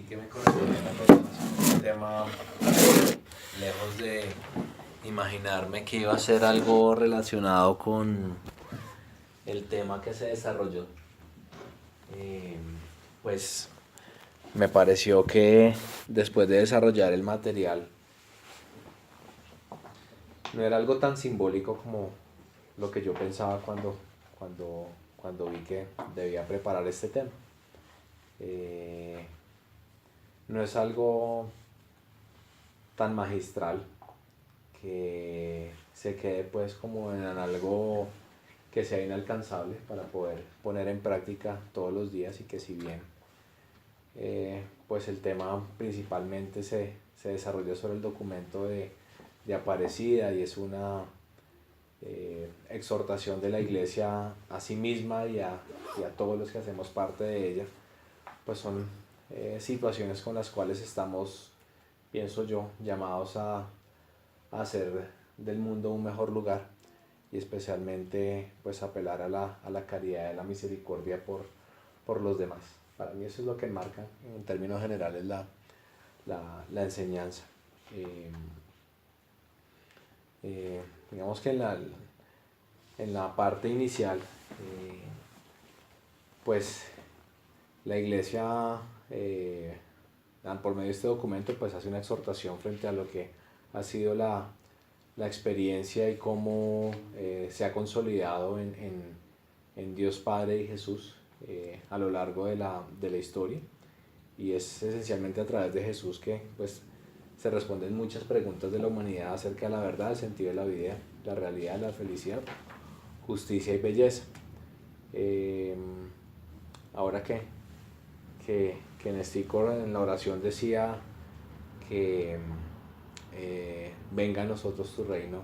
y que me correspondiera pues un tema lejos de imaginarme que iba a ser algo relacionado con el tema que se desarrolló. Eh, pues me pareció que después de desarrollar el material no era algo tan simbólico como lo que yo pensaba cuando vi que debía preparar este tema. Eh, no es algo tan magistral que se quede pues como en algo que sea inalcanzable para poder poner en práctica todos los días, y que si bien pues el tema principalmente se desarrolla sobre el documento de Aparecida, y es una exhortación de la iglesia a sí misma y a todos los que hacemos parte de ella, pues son situaciones con las cuales estamos, pienso yo, llamados a hacer del mundo un mejor lugar, y especialmente pues apelar a la caridad y a la misericordia por los demás. Para mí eso es lo que marca en términos generales la enseñanza. Eh, digamos que en la parte inicial, pues la iglesia, por medio de este documento, pues hace una exhortación frente a lo que ha sido la experiencia y cómo se ha consolidado en Dios Padre y Jesús a lo largo de la historia. Y es esencialmente a través de Jesús que pues, se responden muchas preguntas de la humanidad acerca de la verdad, el sentido de la vida, la realidad, la felicidad, justicia y belleza. Eh, ahora que Nestícor en la oración decía que venga a nosotros tu reino,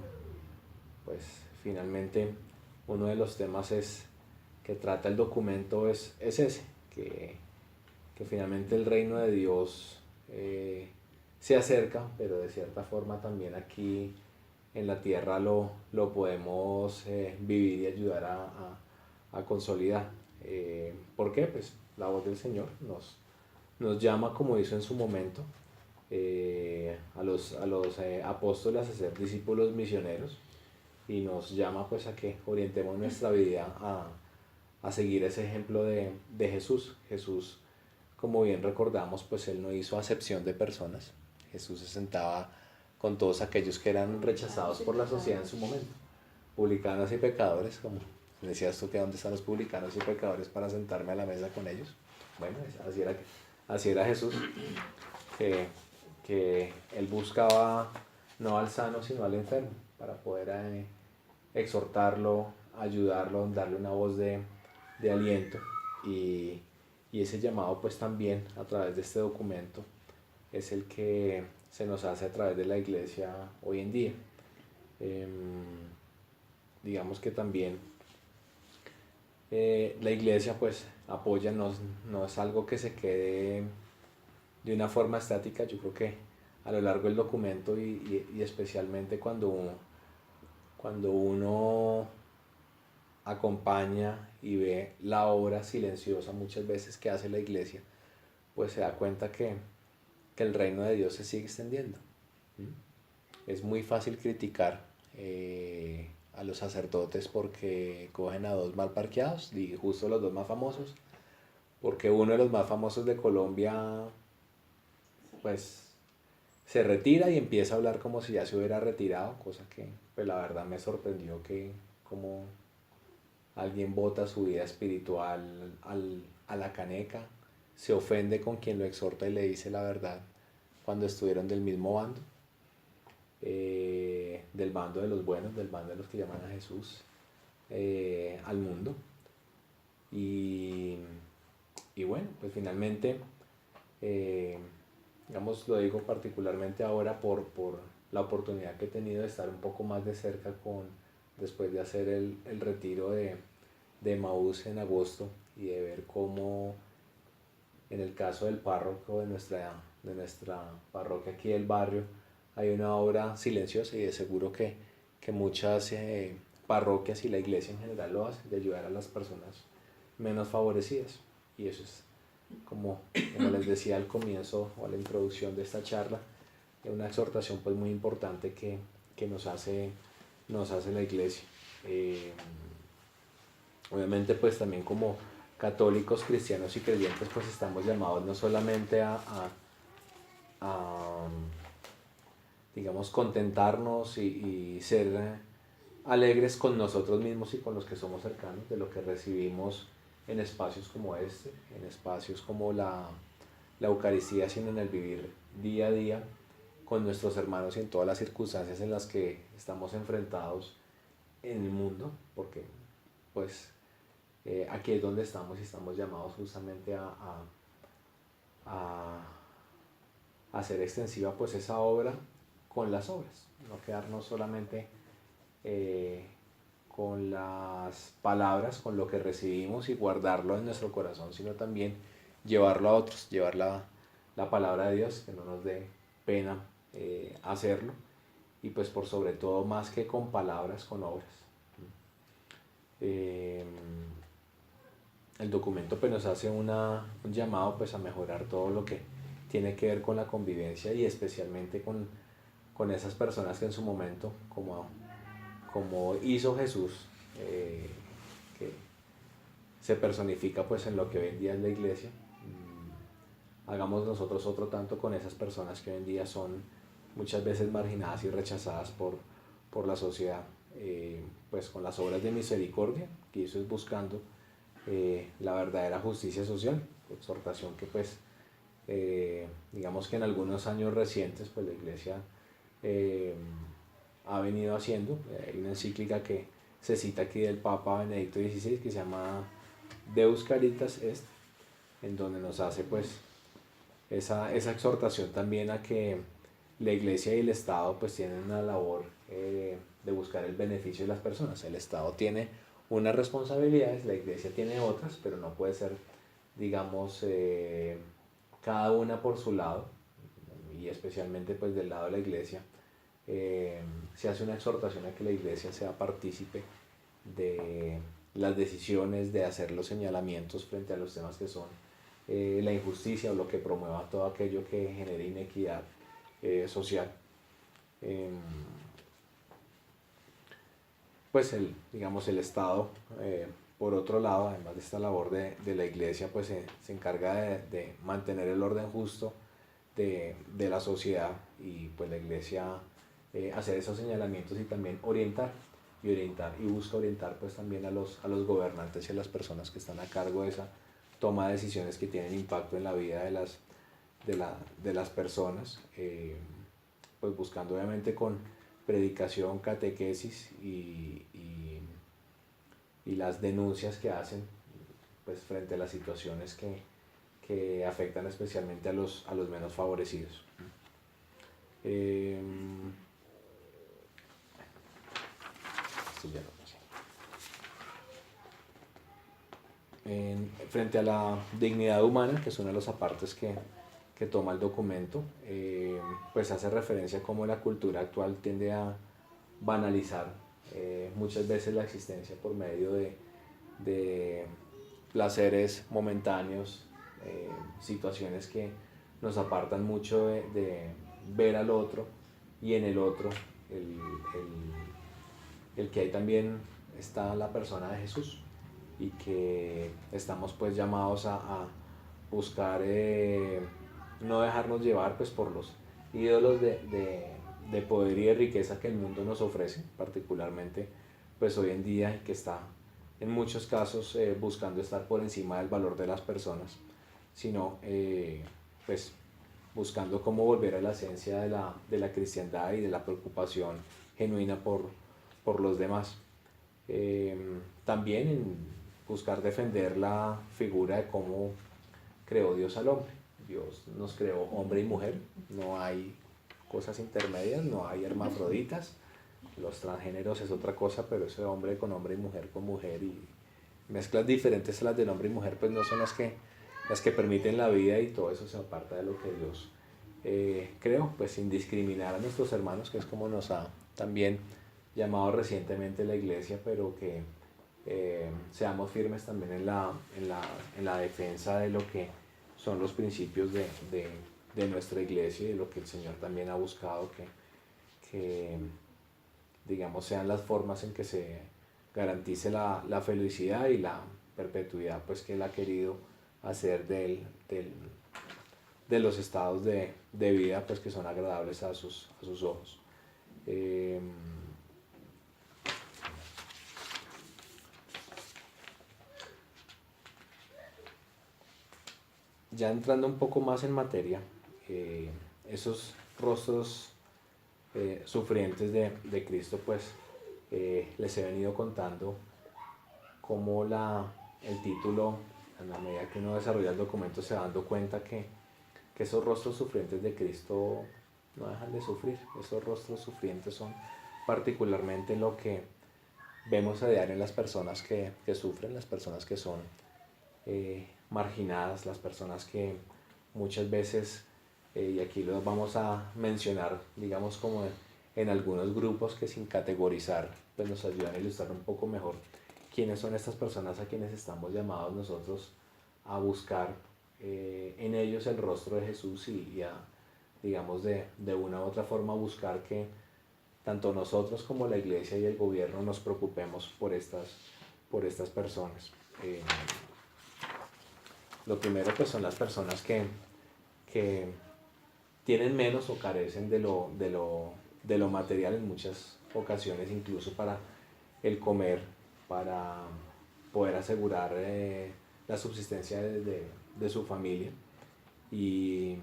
pues finalmente uno de los temas que trata el documento es ese, que finalmente el reino de Dios se acerca, pero de cierta forma también aquí en la tierra lo podemos vivir y ayudar a consolidar. ¿Por qué? Pues la voz del Señor nos llama, como hizo en su momento, a los apóstoles a ser discípulos misioneros, y nos llama pues a que orientemos nuestra vida a seguir ese ejemplo de Jesús. Jesús, como bien recordamos, pues él no hizo acepción de personas. Jesús se sentaba con todos aquellos que eran rechazados por la sociedad en su momento, publicanos y pecadores, como decías tú, que dónde están los publicanos y pecadores para sentarme a la mesa con ellos. Bueno, así era Jesús, que él buscaba no al sano sino al enfermo, para poder exhortarlo, ayudarlo, darle una voz de aliento, y ese llamado pues también a través de este documento es el que se nos hace a través de la iglesia hoy en día. Digamos que también la iglesia pues apoya, no es algo que se quede de una forma estática. Yo creo que a lo largo del documento y especialmente cuando uno acompaña y ve la obra silenciosa muchas veces que hace la iglesia, pues se da cuenta que el reino de Dios se sigue extendiendo. Es muy fácil criticar a los sacerdotes porque cogen a dos mal parqueados, y justo los dos más famosos, porque uno de los más famosos de Colombia pues se retira y empieza a hablar como si ya se hubiera retirado, cosa que pues la verdad me sorprendió, que como alguien bota su vida espiritual a la caneca, se ofende con quien lo exhorta y le dice la verdad cuando estuvieron del mismo bando, del bando de los buenos, del bando de los que llaman a Jesús al mundo. Y, y bueno, pues finalmente, digamos, lo digo particularmente ahora por la oportunidad que he tenido de estar un poco más de cerca después de hacer el retiro de Emaús en agosto, y de ver cómo en el caso del párroco de nuestra parroquia aquí del barrio hay una obra silenciosa, y de seguro que muchas parroquias y la iglesia en general lo hacen, de ayudar a las personas menos favorecidas, y eso es como les decía al comienzo o a la introducción de esta charla, es una exhortación pues muy importante que nos hace la iglesia. Obviamente pues también como católicos, cristianos y creyentes pues estamos llamados no solamente a, digamos, contentarnos y ser alegres con nosotros mismos y con los que somos cercanos de lo que recibimos en espacios como este, en espacios como la Eucaristía, sino en el vivir día a día con nuestros hermanos y en todas las circunstancias en las que estamos enfrentados en el mundo, porque pues aquí es donde estamos y estamos llamados justamente a hacer extensiva pues esa obra con las obras, no quedarnos solamente con las palabras, con lo que recibimos y guardarlo en nuestro corazón, sino también llevarlo a otros, llevar la palabra de Dios, que no nos dé pena hacerlo, y pues por sobre todo más que con palabras, con obras. El documento pues nos hace un llamado pues a mejorar todo lo que tiene que ver con la convivencia y especialmente con esas personas que en su momento, como hizo Jesús, que se personifica pues en lo que hoy en día es la iglesia, hagamos nosotros otro tanto con esas personas que hoy en día son muchas veces marginadas y rechazadas por la sociedad, pues con las obras de misericordia, que eso es buscando la verdadera justicia social, exhortación que pues digamos que en algunos años recientes pues la iglesia ha venido haciendo. Hay una encíclica que se cita aquí del Papa Benedicto XVI que se llama Deus Caritas Est, en donde nos hace pues esa exhortación también a que la iglesia y el Estado pues tienen una labor de buscar el beneficio de las personas. El Estado tiene unas responsabilidades, la iglesia tiene otras, pero no puede ser, digamos, cada una por su lado, y especialmente pues del lado de la iglesia. Se hace una exhortación a que la iglesia sea partícipe de las decisiones, de hacer los señalamientos frente a los temas que son la injusticia o lo que promueva todo aquello que genere inequidad social. Pues digamos el Estado, por otro lado, además de esta labor de la iglesia, pues se encarga de mantener el orden justo de la sociedad, y pues la iglesia hacer esos señalamientos y también orientar y busca orientar pues también a los gobernantes y a las personas que están a cargo de esa toma de decisiones que tienen impacto en la vida de las personas, pues buscando obviamente con predicación, catequesis y las denuncias que hacen pues frente a las situaciones que afectan especialmente a los menos favorecidos. Frente a la dignidad humana, que es una de los apartes que toma el documento, pues hace referencia a cómo la cultura actual tiende a banalizar muchas veces la existencia por medio de placeres momentáneos, situaciones que nos apartan mucho de ver al otro, y en el otro el que hay también está la persona de Jesús, y que estamos pues llamados a buscar no dejarnos llevar pues por los ídolos de poder y de riqueza que el mundo nos ofrece, particularmente pues hoy en día, que está en muchos casos buscando estar por encima del valor de las personas, sino pues buscando cómo volver a la esencia de la cristiandad y de la preocupación genuina por los demás. También en buscar defender la figura de cómo creó Dios al hombre. Dios nos creó hombre y mujer, no hay cosas intermedias, no hay hermafroditas. Los transgéneros es otra cosa, pero eso de hombre con mujer con mujer, y mezclas diferentes a las del hombre y mujer, pues no son las que permiten la vida, y todo eso se aparta de lo que Dios creó, pues sin discriminar a nuestros hermanos, que es como nos ha también llamado recientemente la iglesia, pero que seamos firmes también en la defensa de lo que son los principios de nuestra iglesia y de lo que el Señor también ha buscado que digamos, sean las formas en que se garantice la felicidad y la perpetuidad, pues que Él ha querido hacer de los estados de vida, pues que son agradables a sus ojos. Ya entrando un poco más en materia, esos rostros sufrientes de Cristo, pues les he venido contando cómo el título, en la medida que uno desarrolla el documento, se va dando cuenta que esos rostros sufrientes de Cristo no dejan de sufrir. Esos rostros sufrientes son particularmente lo que vemos a diario en las personas que sufren, las personas que son marginadas, las personas que muchas veces, y aquí los vamos a mencionar, digamos como en algunos grupos que sin categorizar, pues nos ayudan a ilustrar un poco mejor quiénes son estas personas a quienes estamos llamados nosotros a buscar en ellos el rostro de Jesús y a, digamos, de una u otra forma buscar que tanto nosotros como la iglesia y el gobierno nos preocupemos por estas personas. Lo primero pues son las personas que tienen menos o carecen de lo material en muchas ocasiones, incluso para el comer, para poder asegurar la subsistencia de su familia. Y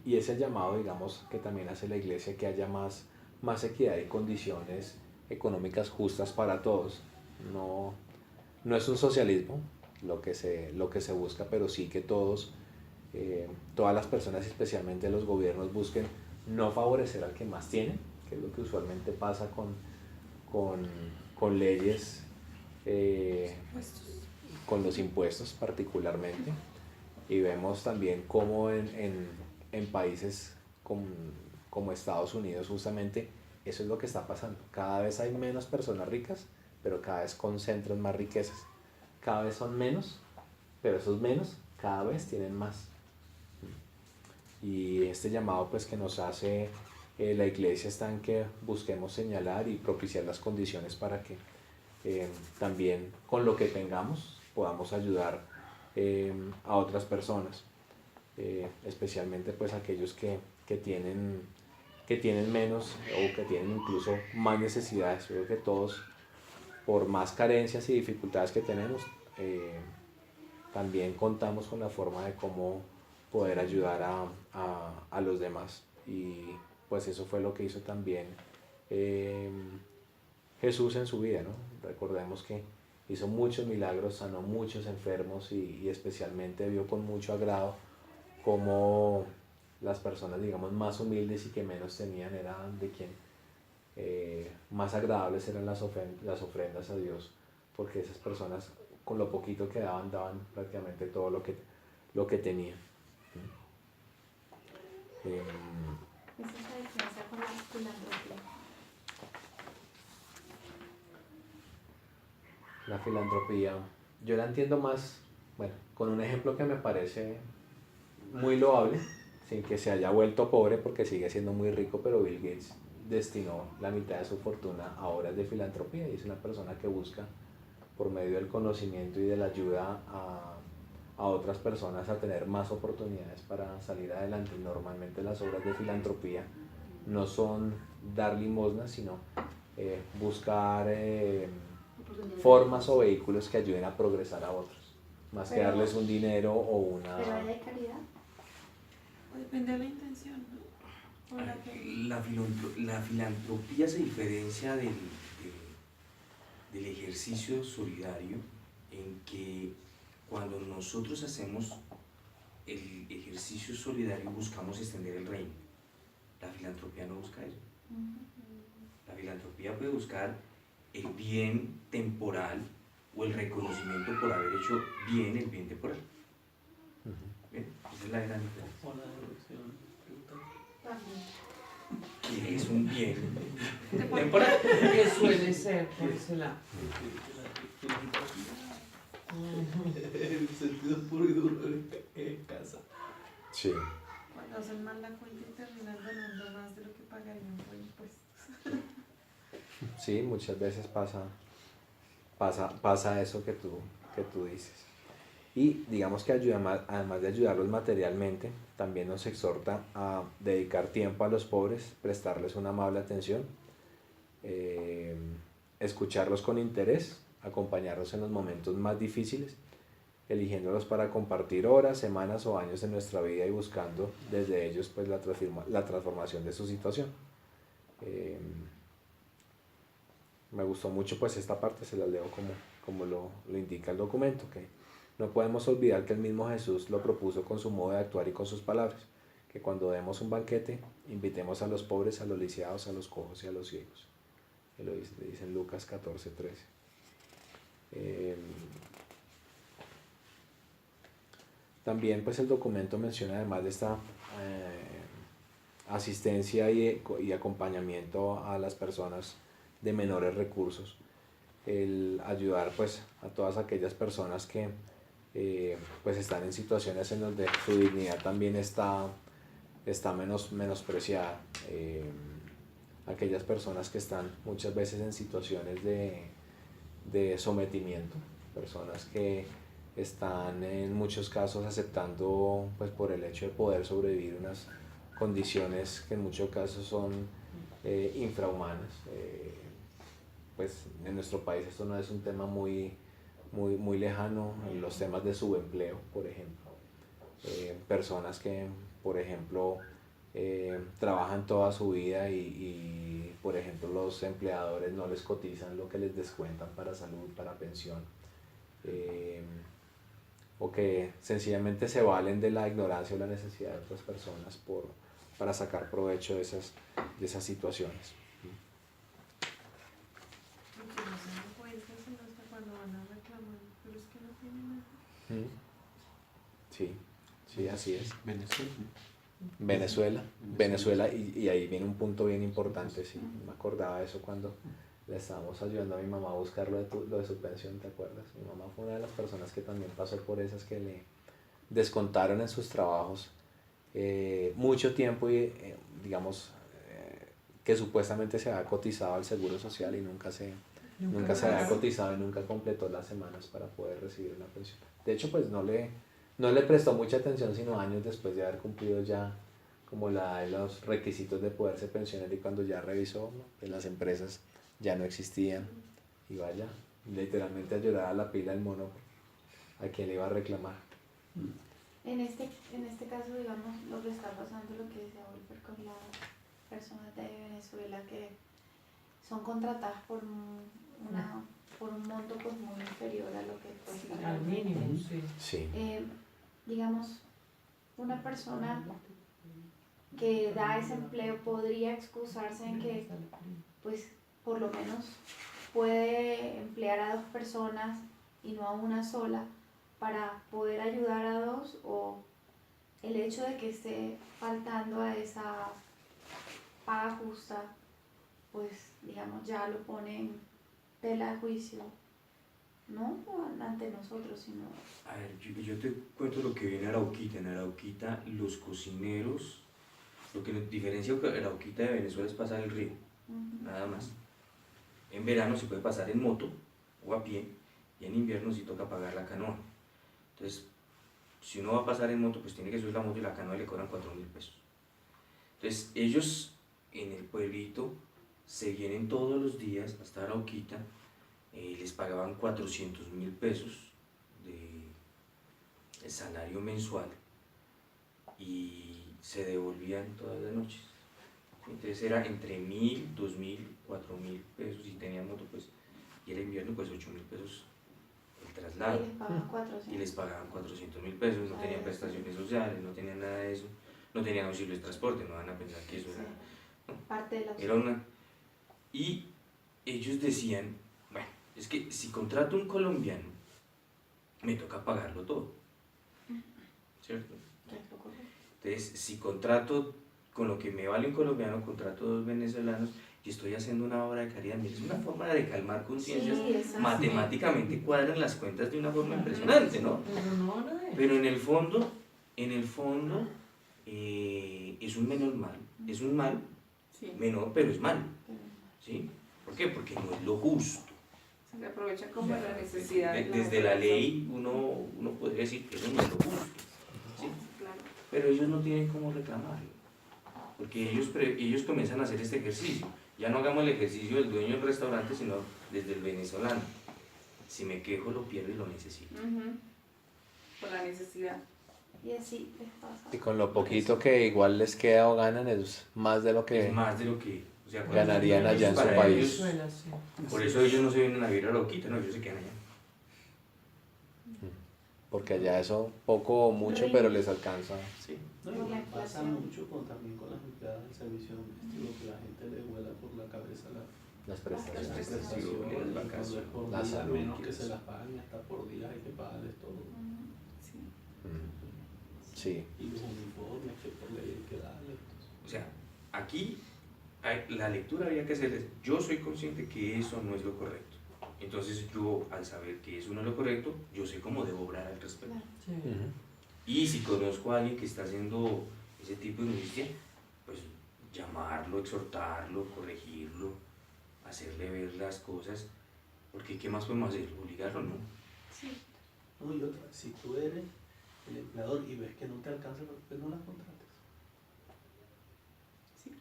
es el llamado, digamos, que también hace la iglesia, que haya más equidad y condiciones económicas justas para todos. No es un socialismo lo que se busca, pero sí que todas las personas, especialmente los gobiernos, busquen no favorecer al que más tiene, que es lo que usualmente pasa con leyes, con los impuestos particularmente, y vemos también cómo en países como Estados Unidos justamente eso es lo que está pasando. Cada vez hay menos personas ricas, pero cada vez concentran más riquezas. Cada vez son menos, pero esos menos cada vez tienen más. Y este llamado pues que nos hace la iglesia está en que busquemos señalar y propiciar las condiciones para que también con lo que tengamos podamos ayudar a otras personas, especialmente pues aquellos que tienen menos o que tienen incluso más necesidades. Yo creo que todos, por más carencias y dificultades que tenemos, también contamos con la forma de cómo poder ayudar a los demás. Y pues eso fue lo que hizo también Jesús en su vida, ¿no? Recordemos que hizo muchos milagros, sanó muchos enfermos y especialmente vio con mucho agrado cómo las personas, digamos, más humildes y que menos tenían eran de quien más agradables eran las ofrendas a Dios, porque esas personas con lo poquito que daban prácticamente todo lo que tenían. Esa es la diferencia con la filantropía. La filantropía, yo la entiendo más, bueno, con un ejemplo que me parece muy loable, sin que se haya vuelto pobre porque sigue siendo muy rico, pero Bill Gates destinó la mitad de su fortuna a obras de filantropía y es una persona que busca por medio del conocimiento y de la ayuda a otras personas a tener más oportunidades para salir adelante. Normalmente las obras de filantropía no son dar limosnas, sino buscar formas o vehículos que ayuden a progresar a otros, más que darles un dinero o una... ¿Pero hay de calidad? Depende de la intención, ¿no? La filantropía se diferencia del ejercicio solidario en que cuando nosotros hacemos el ejercicio solidario buscamos extender el reino. La filantropía no busca eso. La filantropía puede buscar el bien temporal o el reconocimiento por haber hecho bien el bien temporal. ¿Bien? Esa es la gran diferencia. O la devolución También. Que es un bien temporal. Que suele ser por ese lado. El sentido puro y duro en casa. Sí, Cuando hacen mal la cuenta y terminan ganando más de lo que pagarían por impuestos. sí, muchas veces pasa eso que tú dices. Y digamos que además de ayudarlos materialmente, también nos exhorta a dedicar tiempo a los pobres, prestarles una amable atención, eh, escucharlos con interés, acompañarlos en los momentos más difíciles, eligiéndolos para compartir horas, semanas o años de nuestra vida y buscando desde ellos pues la transformación de su situación. Eh, Me gustó mucho pues esta parte, se la leo como lo indica el documento, que no podemos olvidar que el mismo Jesús lo propuso con su modo de actuar y con sus palabras, que cuando demos un banquete, invitemos a los pobres, a los lisiados, a los cojos y a los ciegos. Que lo dice en Lucas 14:13. También pues el documento menciona, además de esta asistencia y acompañamiento a las personas de menores recursos, el ayudar pues a todas aquellas personas que pues están en situaciones en donde su dignidad también está menospreciada. Aquellas personas que están muchas veces en situaciones de sometimiento, personas que están en muchos casos aceptando pues por el hecho de poder sobrevivir unas condiciones que en muchos casos son infrahumanas. Pues en nuestro país esto no es un tema muy lejano, en los temas de subempleo, por ejemplo. Personas que, por ejemplo, trabajan toda su vida y, por ejemplo, los empleadores no les cotizan lo que les descuentan para salud, para pensión, o que sencillamente se valen de la ignorancia o la necesidad de otras personas para sacar provecho de esas situaciones. Porque no se dan cuenta sino hasta cuando van a reclamar, pero es que no tienen nada. Sí, sí, así es. Venezuela. Venezuela, y ahí viene un punto bien importante, sí, me acordaba de eso cuando le estábamos ayudando a mi mamá a buscar lo de su pensión, ¿te acuerdas? Mi mamá fue una de las personas que también pasó por esas que le descontaron en sus trabajos mucho tiempo y digamos que supuestamente se había cotizado al Seguro Social y nunca se había cotizado y nunca completó las semanas para poder recibir una pensión. De hecho, pues no le prestó mucha atención sino años después de haber cumplido ya como los requisitos de poderse pensionar, y cuando ya revisó, ¿no? Que las empresas ya no existían y vaya, literalmente a llorar a la pila del mono a quien le iba a reclamar. En este caso, digamos, lo que está pasando, lo que decía Wolfer con las personas de Venezuela que son contratadas por un monto pues muy inferior a lo que pues, Al mínimo, sí. Sí. Digamos, una persona que da ese empleo podría excusarse en que pues por lo menos puede emplear a 2 personas y no a una sola para poder ayudar a 2, o el hecho de que esté faltando a esa paga justa pues digamos ya lo pone en tela de juicio, no ante nosotros sino... A ver, yo te cuento lo que vi en Arauquita. En Arauquita los cocineros, lo que nos diferencia Arauquita de Venezuela es pasar el río, nada más. En verano se puede pasar en moto o a pie, y en invierno sí toca pagar la canoa. Entonces, si uno va a pasar en moto, pues tiene que subir la moto y la canoa le cobran 4.000 pesos. Entonces, ellos en el pueblito se vienen todos los días hasta Arauquita, les pagaban 400.000 pesos de salario mensual y se devolvían todas las noches. Entonces era entre 1.000, 2.000, 4.000 pesos, si tenían moto, pues, y el invierno pues 8.000 pesos el traslado. Y les pagaban 400. Y les pagaban 400.000 pesos, no tenían prestaciones sociales, no tenían nada de eso, no tenían auxilio de transporte, no van a pensar que eso era, ¿no? Parte de la Era una... Y ellos decían, bueno, es que si contrato un colombiano, me toca pagarlo todo, ¿cierto? Entonces, si contrato con lo que me vale un colombiano, contrato 2 venezolanos, y estoy haciendo una obra de caridad. Mira, es una forma de calmar conciencias. Sí, exacto. Matemáticamente cuadran las cuentas de una forma impresionante, ¿no? Pero no, no es. Pero en el fondo, es un menor mal, es un mal Sí, menor, pero es mal, ¿sí? ¿Por qué? Porque no es lo justo. se le aprovecha como la necesidad. Desde la ley uno podría decir que eso no es lo justo, ¿sí? Claro. Pero ellos no tienen cómo reclamarlo, porque ellos comienzan a hacer este ejercicio. Ya no hagamos el ejercicio del dueño del restaurante, sino desde el venezolano. Si me quejo, lo pierdo y lo necesito. Por la necesidad. Y así les pasa. Y con lo poquito que igual les queda o ganan es más de lo que... Es más de lo que, o sea, Ganarían allá en su para país. ellos, Venezuela, sí. por eso ellos no se vienen a vivir a Loquita, no, ellos se quedan allá. Porque allá eso poco o mucho, pero les alcanza. Sí. No, Por la y pasa inflación. mucho también con las empleadas del servicio doméstico, que la gente le vuela por la cabeza Las las prestaciones. prestaciones, las vacaciones, por la día, salud, menos que que se es- las paguen, hasta por día hay que pagarles todo. Sí. Sí. Y los uniformes que por ley hay que darles. O sea, aquí la lectura habría que hacerles, yo soy consciente que eso no es lo correcto. Entonces yo, al saber que eso no es lo correcto, yo sé cómo debo obrar al respecto. Claro. Sí. Ujú. Y si conozco a alguien que está haciendo ese tipo de injusticia, pues llamarlo, exhortarlo, corregirlo, hacerle ver las cosas, porque ¿qué más podemos hacer? ¿Obligarlo? No. Sí. No, y otra, si tú eres el empleador y ves que no te alcanza, pues no las contrates. Sí.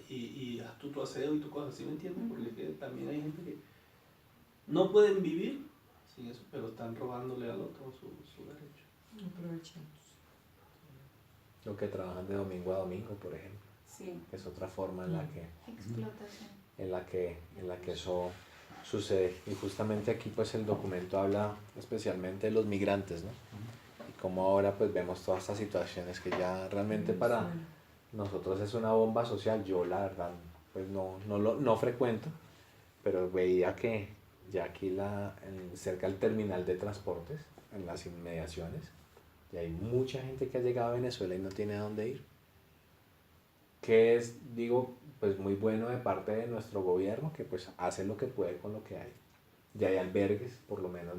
Y haz tú tu aseo y tu cosa, ¿sí me entiendes? Porque es que también hay gente que no pueden vivir sin eso, pero están robándole al otro su derecho. Aprovechamos. Lo que trabajan de domingo a domingo, por ejemplo. Sí. Es otra forma en la que, Explotación. en la que eso sucede. Y justamente aquí pues el documento habla especialmente de los migrantes, ¿no? Y como ahora pues vemos todas estas situaciones que ya realmente para nosotros es una bomba social. Yo la verdad pues no frecuento, pero veía que ya aquí cerca del terminal de transportes, en las inmediaciones, y hay mucha gente que ha llegado a Venezuela y no tiene a dónde ir. Que es, digo, pues muy bueno de parte de nuestro gobierno, que pues hace lo que puede con lo que hay. Ya hay albergues, por lo menos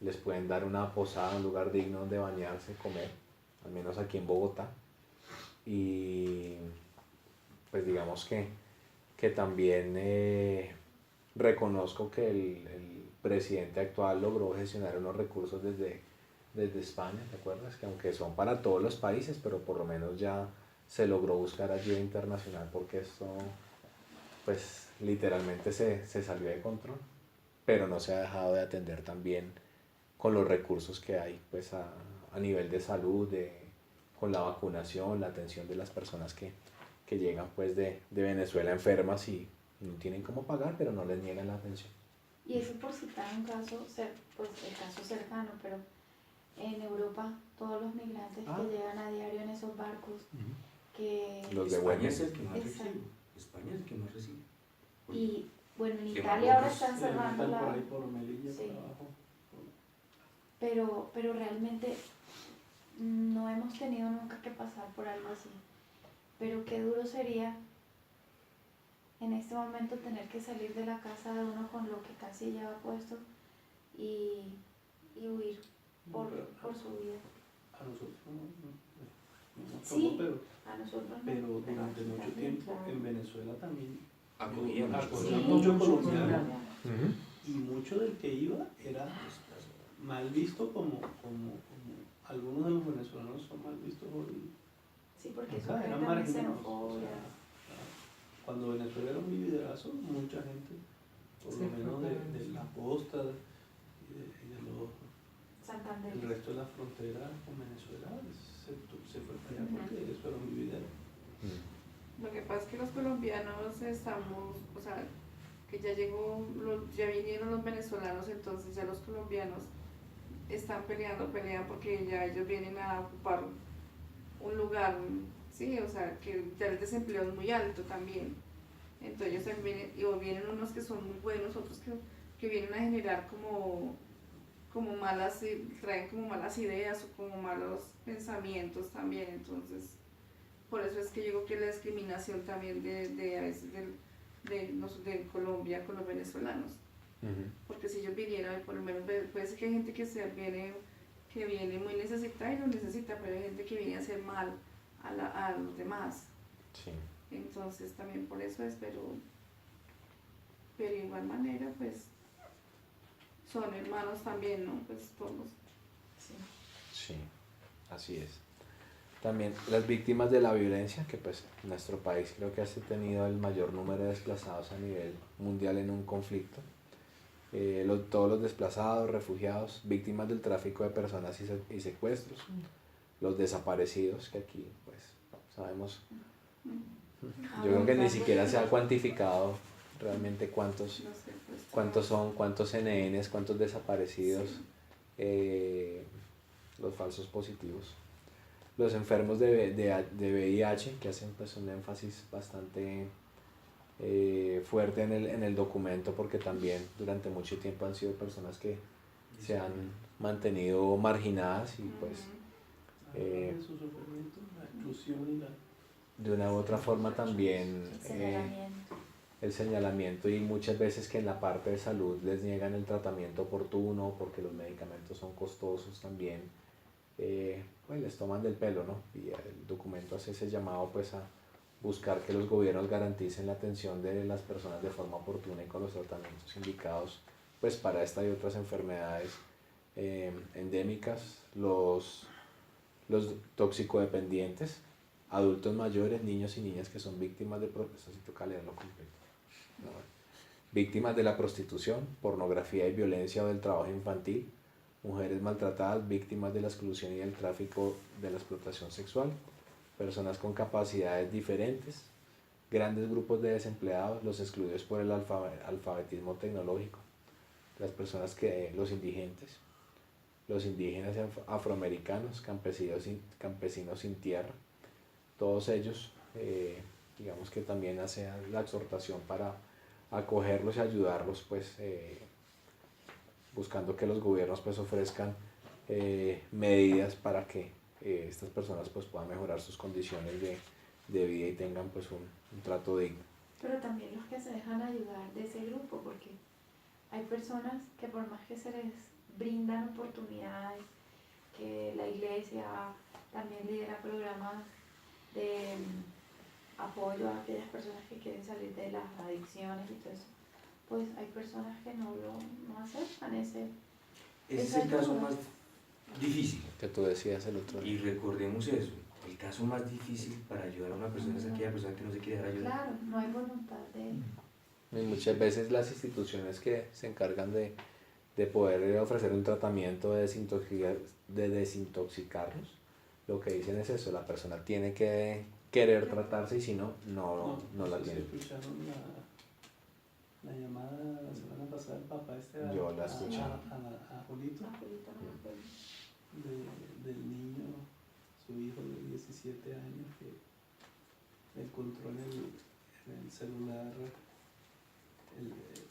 les pueden dar una posada, un lugar digno donde bañarse, comer, al menos aquí en Bogotá. Y pues digamos que también reconozco que el presidente actual logró gestionar unos recursos desde España, ¿te acuerdas? Que aunque son para todos los países, pero por lo menos ya se logró buscar ayuda internacional, porque esto pues literalmente se salió de control, pero no se ha dejado de atender también con los recursos que hay pues a nivel de salud, con la vacunación, la atención de las personas que llegan pues de Venezuela enfermas y no tienen cómo pagar, pero no les niegan la atención. Y eso por citar un caso, pues el caso cercano, pero en Europa todos los migrantes Ah. que llegan a diario en esos barcos, que Los de España Buenos. es el que más Exacto. recibe. España es el que más recibe. y bueno, en Que Italia ahora vamos, están cerrando Están por la... ahí por Melilla, Sí. por abajo. Pero realmente no hemos tenido nunca que pasar por algo así. Pero qué duro sería en este momento tener que salir de la casa de uno con lo que casi lleva puesto y huir por su vida. A nosotros no nos Sí. tocó, pero A nosotros no, pero durante aquí mucho también, tiempo claro. en Venezuela también Acogía mucho. acogía Sí, mucho mucho colombiano, colombiano. y mucho del que iba era mal visto como algunos de los venezolanos son mal vistos hoy. Sí, porque eso Acá trae eran también marginados. xenofobia. Cuando Venezuela era un vividerazo, mucha gente, por Sí, lo menos fue de claro. la costa y de Santander. el resto de la frontera con Venezuela, se fue para allá Ujú. porque eso era un vividero. Lo que pasa es que los colombianos estamos, o sea, que ya ya vinieron los venezolanos, entonces ya los colombianos están pelean porque ya ellos vienen a ocupar un lugar, sí, o sea, que ya el desempleo es muy alto también. Entonces ellos también vienen unos que son muy buenos, otros que vienen a generar como traen como malas ideas o como malos pensamientos también. Entonces por eso es que yo digo que la discriminación también a veces de Colombia con los venezolanos. Ujú. Porque si ellos vinieran, por lo menos puede ser que hay gente que viene muy necesitada y lo necesita, pero hay gente que viene a hacer mal a los demás. Sí. Entonces también por eso es, pero de igual manera pues son hermanos también, ¿no? Pues todos. Sí. Sí, así es. También las víctimas de la violencia, que pues nuestro país creo que ha tenido el mayor número de desplazados a nivel mundial en un conflicto. Todos los desplazados, refugiados, víctimas del tráfico de personas y secuestros, los desaparecidos, que aquí pues sabemos, yo creo que ni siquiera se ha cuantificado realmente cuántos, No sé, pues, cuántos son, cuántos NNs, cuántos desaparecidos, los falsos positivos. Los enfermos de VIH, que hacen pues un énfasis bastante fuerte en el documento, porque también durante mucho tiempo han sido personas que se han mantenido marginadas y pues Hablan de su sufrimiento, la exclusión y la... de una u otra forma también El señalamiento. el señalamiento, y muchas veces que en la parte de salud les niegan el tratamiento oportuno porque los medicamentos son costosos también, pues les toman del pelo, ¿no? Y el documento hace ese llamado pues a buscar que los gobiernos garanticen la atención de las personas de forma oportuna y con los tratamientos indicados pues para esta y otras enfermedades endémicas, los toxicodependientes, adultos mayores, niños y niñas que son víctimas de no, víctimas de la prostitución, pornografía y violencia o del trabajo infantil, mujeres maltratadas, víctimas de la exclusión y del tráfico de la explotación sexual, personas con capacidades diferentes, grandes grupos de desempleados, los excluidos por el alfabetismo tecnológico, las personas los indigentes, los indígenas afroamericanos, campesinos sin tierra, todos ellos, digamos que también hace la exhortación para acogerlos y ayudarlos, pues buscando que los gobiernos pues ofrezcan medidas para que estas personas pues puedan mejorar sus condiciones de vida y tengan pues un trato digno. Pero también los que se dejan ayudar de ese grupo, porque hay personas que por más que se les brindan oportunidades, que la iglesia también lidera programas de apoyo a aquellas personas que quieren salir de las adicciones y todo eso, pues hay personas que no aceptan Ese es esa el caso ayuda. más difícil. Que tú decías el otro Y día. recordemos eso, el caso más difícil para ayudar a una persona es aquella persona que no se quiere dejar ayudar. Claro, no hay voluntad de... Y muchas veces las instituciones que se encargan de poder ofrecer un tratamiento de desintoxicarlos, lo que dicen es eso, la persona tiene que querer tratarse y si no, no la sé si tiene. escucharon la llamada la semana pasada del papá Yo la escuché. a Julito, del niño, su hijo de 17 años, que encontró en el celular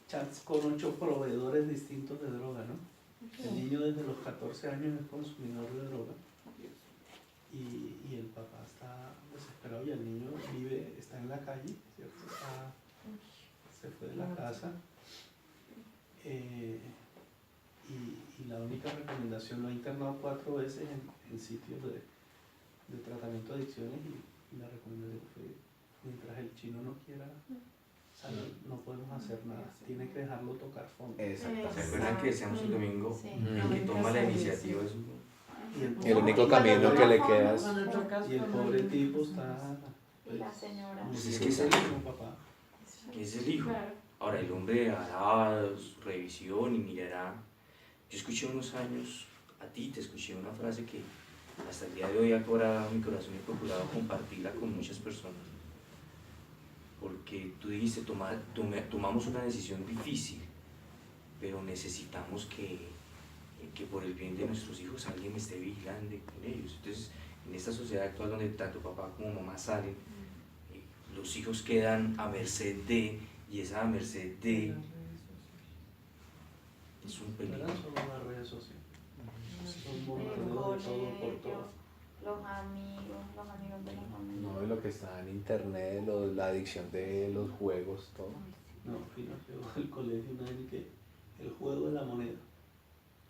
chats con 8 proveedores distintos de droga, ¿no? El niño desde los 14 años es consumidor de droga y el papá está desesperado y el niño está en la calle, ¿cierto? Se fue de la casa y la única recomendación, lo ha internado 4 veces en sitios de tratamiento de adicciones y la recomendación fue, mientras el chino no quiera, o sea, no podemos hacer nada, tiene que dejarlo tocar fondo. Exactamente. ¿Recuerdan que decíamos el domingo? Sí. El que toma la iniciativa es El único camino que le queda es... Y el pobre tipo está... Y la señora. Pues es que es el hijo, papá. es el hijo. Claro. Ahora el hombre hará su revisión y mirará. Yo escuché unos años, a ti te escuché una frase que hasta el día de hoy ha cobrado mi corazón y he procurado compartirla con muchas personas. Porque tú dijiste, tomamos una decisión difícil, pero necesitamos que por el bien de nuestros hijos alguien esté vigilando con ellos. Entonces, en esta sociedad actual donde tanto papá como mamá salen, los hijos quedan a merced de, y esa a merced de es un peligro. Son las redes sociales. Son bombardeo de todo por todo. los amigos de los amigos. No, y lo que está en internet, la adicción de los juegos, todo. No, fíjate, llegó al colegio una vez que el juego de la moneda.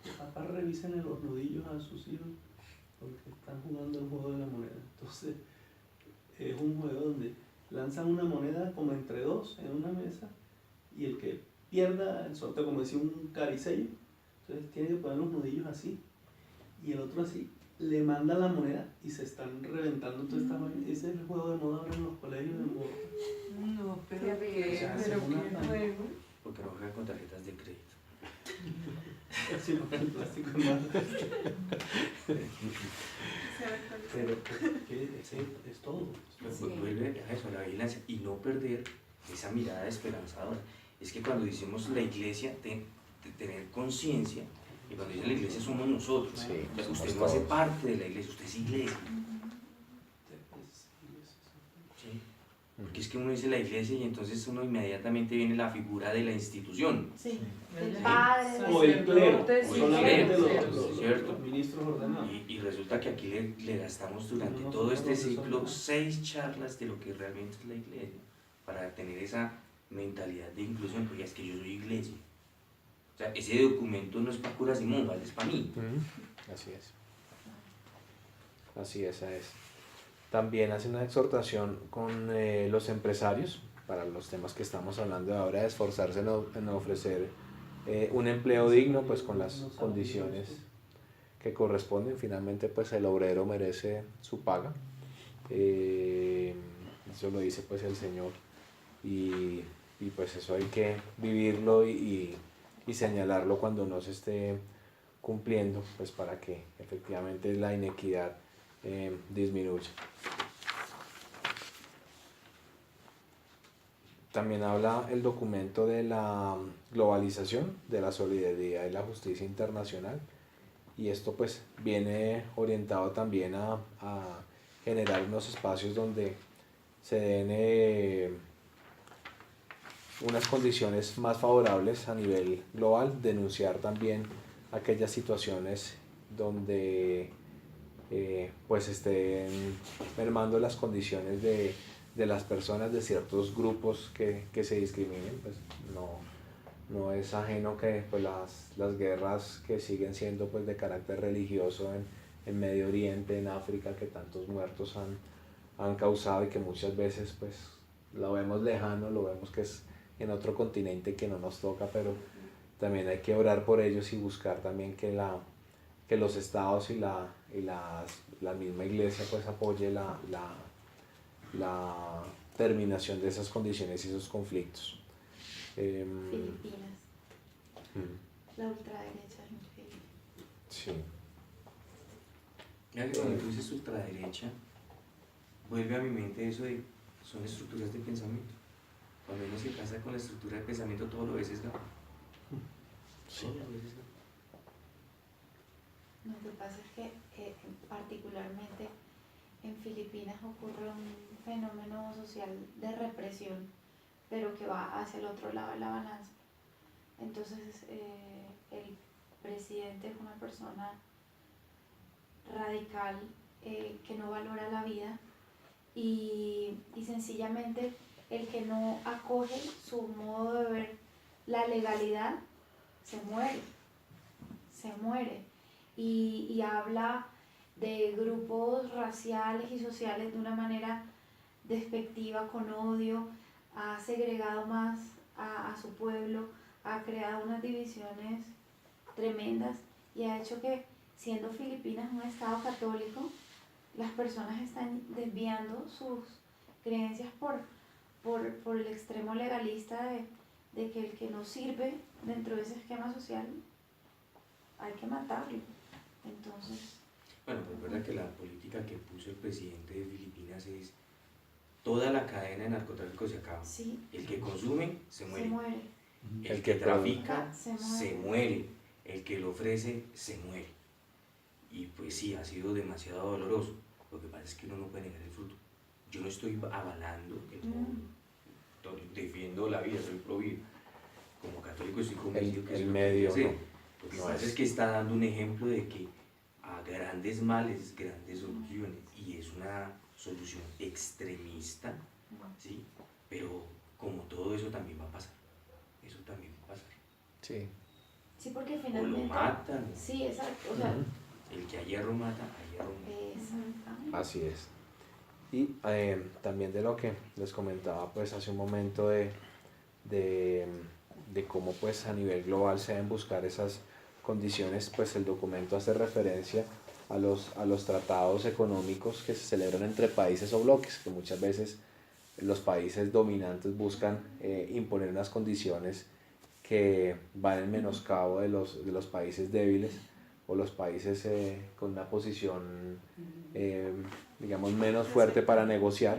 Los papás revisen los nudillos a sus hijos porque están jugando el juego de la moneda. Entonces, es un juego donde lanzan una moneda como entre dos en una mesa y el que pierda el sorteo, como decía un caricello, entonces tiene que poner los nudillos así y el otro así, le manda la moneda y se están reventando todas estas vainas. Ese es el juego de moda ahora en los colegios de Bogotá. No, pero Terrible. qué, O sea, pero según qué la- juego. Porque no juega con tarjetas de crédito. Así porque el plástico es más. Pero es todo. Pues vuelve a eso, a la vigilancia y no perder esa mirada esperanzadora. Es que cuando decimos la iglesia, tener conciencia, y cuando dicen la iglesia somos nosotros. Sí, O sea, somos usted no hace todos. parte de la iglesia, usted es iglesia. ¿Sí? Porque es que uno dice la iglesia y entonces uno inmediatamente viene la figura de la institución. Sí, el Sí. padre. O el clero, Sacerdotes, o el solamente clero, los ¿cierto? ministros ordenados. Y resulta que aquí le gastamos durante No, todo este no, no, no, ciclo no. 6 charlas de lo que realmente es la iglesia, para tener esa mentalidad de inclusión, porque es que yo soy iglesia. O sea, ese documento no es para curas y monjas, es para mí. Así es. Así es. También hace una exhortación con los empresarios, para los temas que estamos hablando ahora, de esforzarse en ofrecer un empleo digno, pues con las condiciones que corresponden. Finalmente, pues el obrero merece su paga. Eso lo dice pues el Señor. Y pues eso hay que vivirlo y señalarlo cuando no se esté cumpliendo, pues para que efectivamente la inequidad disminuya. También habla el documento de la globalización, de la solidaridad y la justicia internacional, y esto pues viene orientado también a generar unos espacios donde se den unas condiciones más favorables a nivel global, denunciar también aquellas situaciones donde pues estén mermando las condiciones de las personas, de ciertos grupos que se discriminen. Pues no es ajeno que pues las guerras que siguen siendo pues de carácter religioso en Medio Oriente, en África, que tantos muertos han causado y que muchas veces pues lo vemos lejano, lo vemos que es en otro continente que no nos toca, pero también hay que orar por ellos y buscar también que los estados y la misma iglesia pues apoye la terminación de esas condiciones y esos conflictos. Filipinas, Mm, la ultraderecha en Filipinas. sí. Mira que cuando tú dices ultraderecha, vuelve a mi mente eso de son estructuras de pensamiento. Cuando uno se casa con la estructura de pensamiento, todo lo ves sesgado. Sí. Todo lo ves sesgado. Lo que pasa es que particularmente en Filipinas ocurre un fenómeno social de represión, pero que va hacia el otro lado de la balanza. Entonces el presidente es una persona radical que no valora la vida y sencillamente el que no acoge su modo de ver la legalidad se muere y habla de grupos raciales y sociales de una manera despectiva, con odio, ha segregado más a su pueblo, ha creado unas divisiones tremendas y ha hecho que, siendo Filipinas un estado católico, las personas están desviando sus creencias por el extremo legalista de que el que no sirve dentro de ese esquema social hay que matarlo. Entonces, Bueno, pues verdad que la política que puso el presidente de Filipinas es toda la cadena de narcotráfico se acaba. sí, El que consume se se muere. muere. El que trafica Se muere. se muere. El que lo ofrece se muere. Y pues sí, ha sido demasiado doloroso. Lo que pasa es que uno no puede negar el fruto. Yo no estoy avalando el defiendo la vida, soy pro vida. Como católico estoy convencido que El eso es lo que medio, hay que hacer. no. Lo que No pasa es. es que está dando un ejemplo de que a a grandes males, grandes soluciones, y es una solución extremista, ¿sí? Pero como todo eso también va a pasar, eso también va a pasar. Sí. Sí, porque O lo finalmente... matan, Sí, exacto. O sea, el que a hierro mata, a hierro mata. exactamente. Así es. Y también de lo que les comentaba pues hace un momento de, de cómo pues a nivel global se deben buscar esas condiciones, pues el documento hace referencia a los tratados económicos que se celebran entre países o bloques, que muchas veces los países dominantes buscan imponer unas condiciones que van en menoscabo de los países débiles o los países con una posición, digamos, menos fuerte para negociar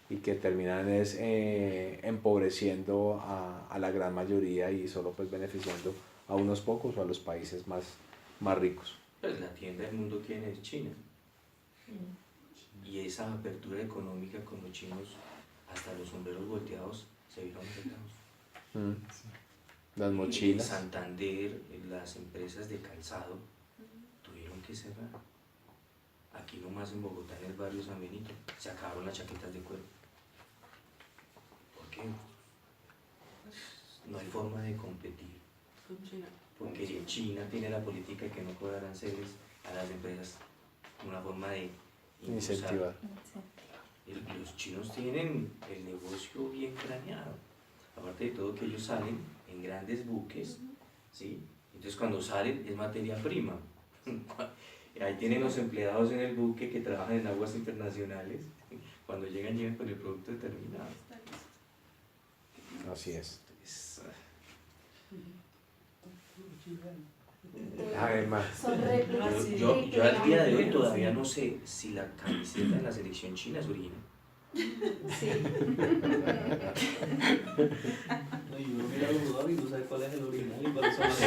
y que terminan es, empobreciendo a la gran mayoría y solo pues beneficiando a unos pocos o a los países más ricos. Pues la tienda del mundo quién es China. Y esa apertura económica con los chinos, hasta los sombreros volteados se vieron afectados. Las mochilas. Santander, las empresas de calzado tuvieron que cerrar. Aquí nomás en Bogotá, en el barrio San Benito, se acabaron las chaquetas de cuero. ¿Por qué? No hay forma de competir. Porque China tiene la política de que no cobra aranceles a las empresas, una forma de Incentivar. Los chinos tienen el negocio bien craneado. Aparte de todo que ellos salen en grandes buques, ¿sí? Entonces cuando salen es materia prima. Ahí tienen los empleados en el buque que trabajan en aguas internacionales. Cuando llegan con el producto determinado. Así es. Entonces, Además, Son réplicas. yo al día de hoy todavía no sé si la camiseta de la selección china es original. Sí. No, y uno mira los jugadores y no sabe cuál es el original y cuáles son los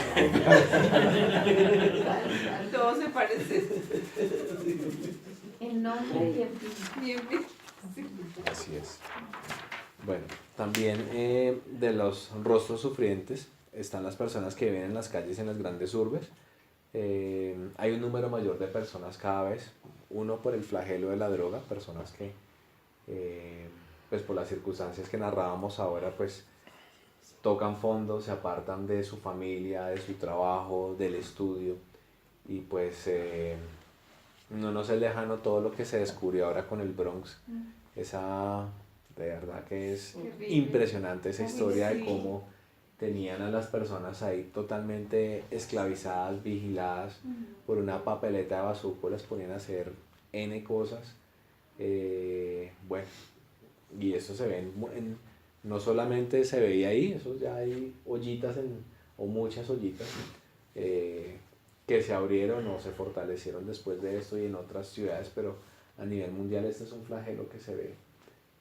Todo se parece. El nombre y el fin. Bien, sí. así es. Bueno, también de los rostros sufrientes están las personas que viven en las calles en las grandes urbes. Hay un número mayor de personas cada vez, uno por el flagelo de la droga, personas que pues por las circunstancias que narrábamos ahora pues tocan fondo, se apartan de su familia, de su trabajo, del estudio y pues no nos es lejano todo lo que se descubrió ahora con el Bronx, esa de verdad que es Terrible. impresionante esa Uy, historia de sí. cómo tenían a las personas ahí totalmente esclavizadas, vigiladas por una papeleta de bazuco, las ponían a hacer N cosas. Bueno, y eso se ve no solamente se veía ahí, eso ya hay ollitas o muchas ollitas que se abrieron o se fortalecieron después de esto y en otras ciudades, pero a nivel mundial este es un flagelo que se ve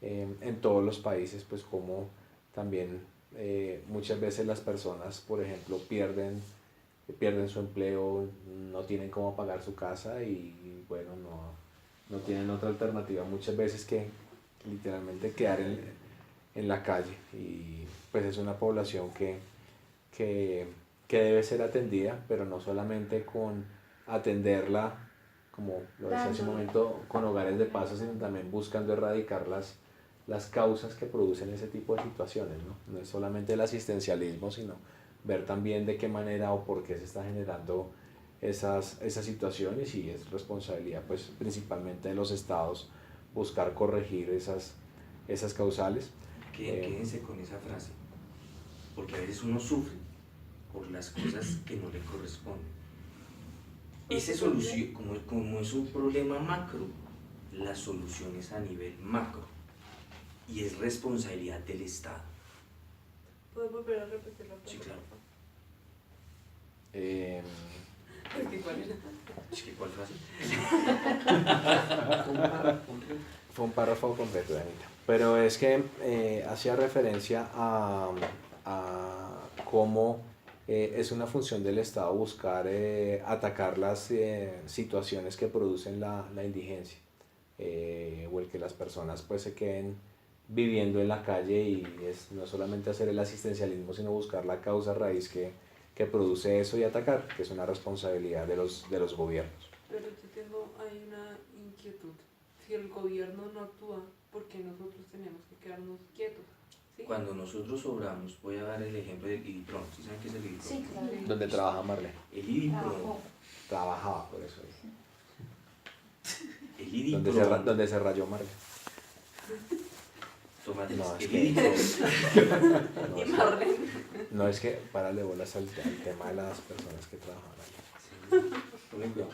en todos los países, pues como también muchas veces las personas, por ejemplo, pierden su empleo, no tienen cómo pagar su casa y bueno, no tienen otra alternativa muchas veces que literalmente quedar en la calle y pues es una población que debe ser atendida, pero no solamente con atenderla, como lo decía hace un momento, con hogares de paso, sino también buscando erradicar las causas que producen ese tipo de situaciones, ¿no? No es solamente el asistencialismo, sino ver también de qué manera o por qué se está generando esas situaciones y es responsabilidad pues principalmente de los estados buscar corregir esas causales. Quédense con esa frase, porque a veces uno sufre por las cosas que no le corresponden. Esa solución, como es un problema macro, la solución es a nivel macro y es responsabilidad del Estado. ¿Puedo volver a repetir la pregunta? Sí, claro. Es que ¿cuál era? Es que, ¿cuál frase? Fue un párrafo completo, Anita. Pero es que hacía referencia a cómo es una función del Estado buscar atacar las situaciones que producen la indigencia o el que las personas pues se queden viviendo en la calle y es no solamente hacer el asistencialismo sino buscar la causa raíz que produce eso y atacar, que es una responsabilidad de los gobiernos. Pero yo tengo ahí una inquietud. Si el gobierno no actúa, ¿por qué nosotros tenemos que quedarnos quietos? ¿Sí? Cuando nosotros obramos, voy a dar el ejemplo del IDIPRON. ¿Sí saben qué es el IDIPRON? Sí, claro. Donde trabaja Marlene. El IDIPRON, Trabajó. Trabajaba, por eso. el Donde IDIPRON, donde se rayó Marlene. tómate, No, es el que- IDIPRON, No, Y es, Marlene. no, es que párale bolas al tema de las personas que trabajan ahí. sí, tomen cuidado.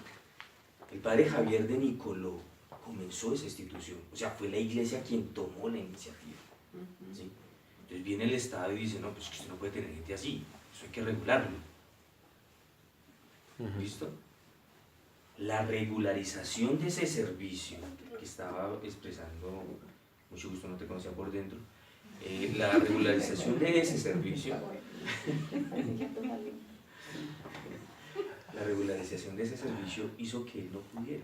El padre Javier de Nicoló comenzó esa institución, o sea, fue la iglesia quien tomó la iniciativa. Ujú. ¿Sí? Entonces viene el Estado y dice, no, pues que usted no puede tener gente así, eso hay que regularlo. ¿Listo? La regularización de ese servicio que estaba expresando, mucho gusto, no te conocía por dentro, la regularización de ese servicio, la regularización de ese servicio hizo que él no pudiera.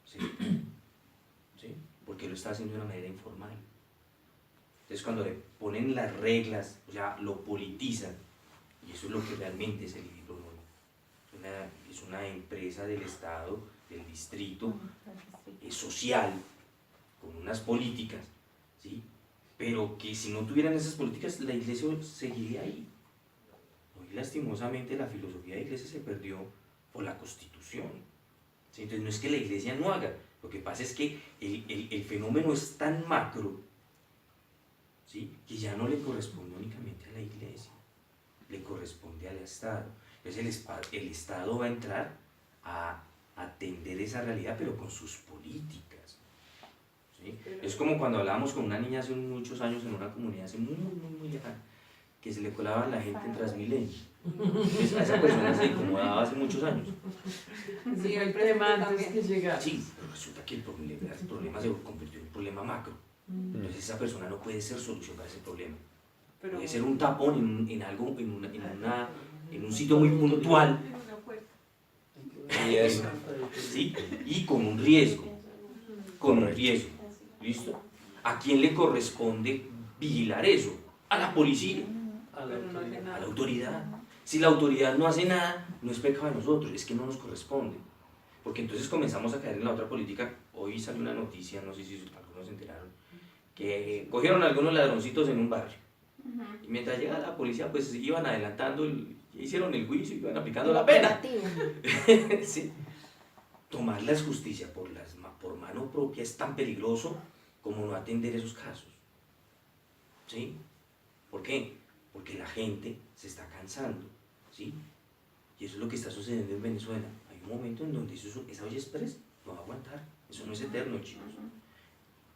¿Sí? ¿Sí? Porque lo está haciendo de una manera informal. Entonces cuando le ponen las reglas, o sea, lo politizan, y eso es lo que realmente es el IDIPRON. Es una empresa del Estado, del distrito, social, con unas políticas, ¿sí? Pero que si no tuvieran esas políticas, la iglesia seguiría ahí. Hoy lastimosamente la filosofía de la iglesia se perdió por la Constitución. ¿Sí? Entonces no es que la iglesia no haga, lo que pasa es que el fenómeno es tan macro, ¿sí? Que ya no le corresponde únicamente a la iglesia, le corresponde al Estado. Entonces el Estado va a entrar a atender esa realidad, pero con sus políticas. ¿Sí? Es como cuando hablábamos con una niña hace muchos años en una comunidad, hace muy lejana, que se le colaba a la gente en Transmilenio. Entonces, a esa persona se incomodaba hace muchos años. Sí, el el presente tema antes también. que llegar. Sí, pero resulta que el problema se convirtió en un problema macro. Entonces esa persona no puede ser solución para ese problema. Pero Puede ser un tapón en algo, en un sitio muy puntual, Y eso. ¿sí? Y con un riesgo, Correcto. ¿listo? ¿A quién le corresponde vigilar eso? A la policía, A la Pero no hace autoridad. a nada. la autoridad. Si la autoridad no hace nada, no es pecado de nosotros, es que no nos corresponde. Porque entonces comenzamos a caer en la otra política. Hoy salió una noticia, no sé si algunos se enteraron, que cogieron a algunos ladroncitos en un barrio. Y mientras llegaba la policía, pues iban adelantando, hicieron el juicio y iban aplicando la pena. ¿Sí? Tomar la justicia por mano propia es tan peligroso como no atender esos casos. ¿Sí? ¿Por qué? Porque la gente se está cansando. ¿Sí? Y eso es lo que está sucediendo en Venezuela. Hay un momento en donde esa olla express no va a aguantar. Eso no es eterno, chicos.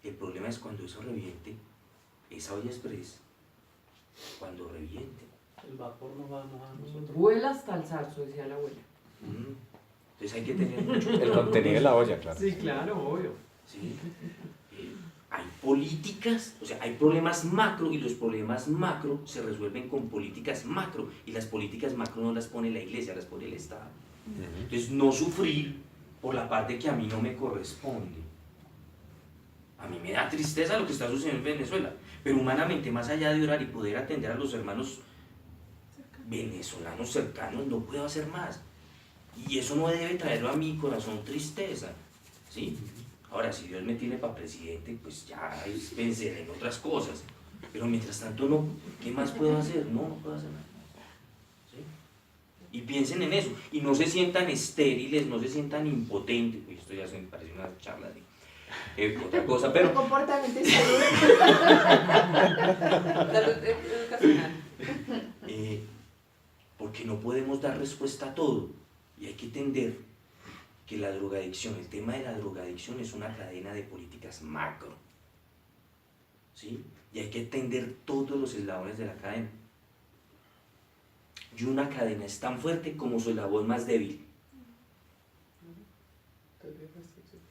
El problema es cuando eso reviente, esa olla express, cuando reviente. El vapor nos va a mojar a nosotros. Vuela hasta el zarzo, decía la abuela. Entonces hay que tener mucho El cuidado. contenido de la olla, claro. Sí, claro, obvio. ¿Sí? Hay políticas, o sea, hay problemas macro y los problemas macro se resuelven con políticas macro y las políticas macro no las pone la iglesia, las pone el Estado. Entonces no sufrir por la parte que a mí no me corresponde. A mí me da tristeza lo que está sucediendo en Venezuela, pero humanamente, más allá de orar y poder atender a los hermanos venezolanos cercanos, no puedo hacer más. Y eso no debe traer a mi corazón tristeza, ¿sí? Ahora, si Dios me tiene para presidente, pues ya pensaré en otras cosas. Pero mientras tanto, no, ¿qué más puedo hacer? No puedo hacer nada. ¿Sí? Y piensen en eso. Y no se sientan estériles, no se sientan impotentes. Uy, esto ya se me parece una charla de otra cosa, pero Comportamiento y salud. Salud educacional. porque no podemos dar respuesta a todo. Y hay que entender que la drogadicción, el tema de la drogadicción es una cadena de políticas macro. ¿Sí? Y hay que entender todos los eslabones de la cadena. Y una cadena es tan fuerte como su eslabón más débil. Teoría de restricción.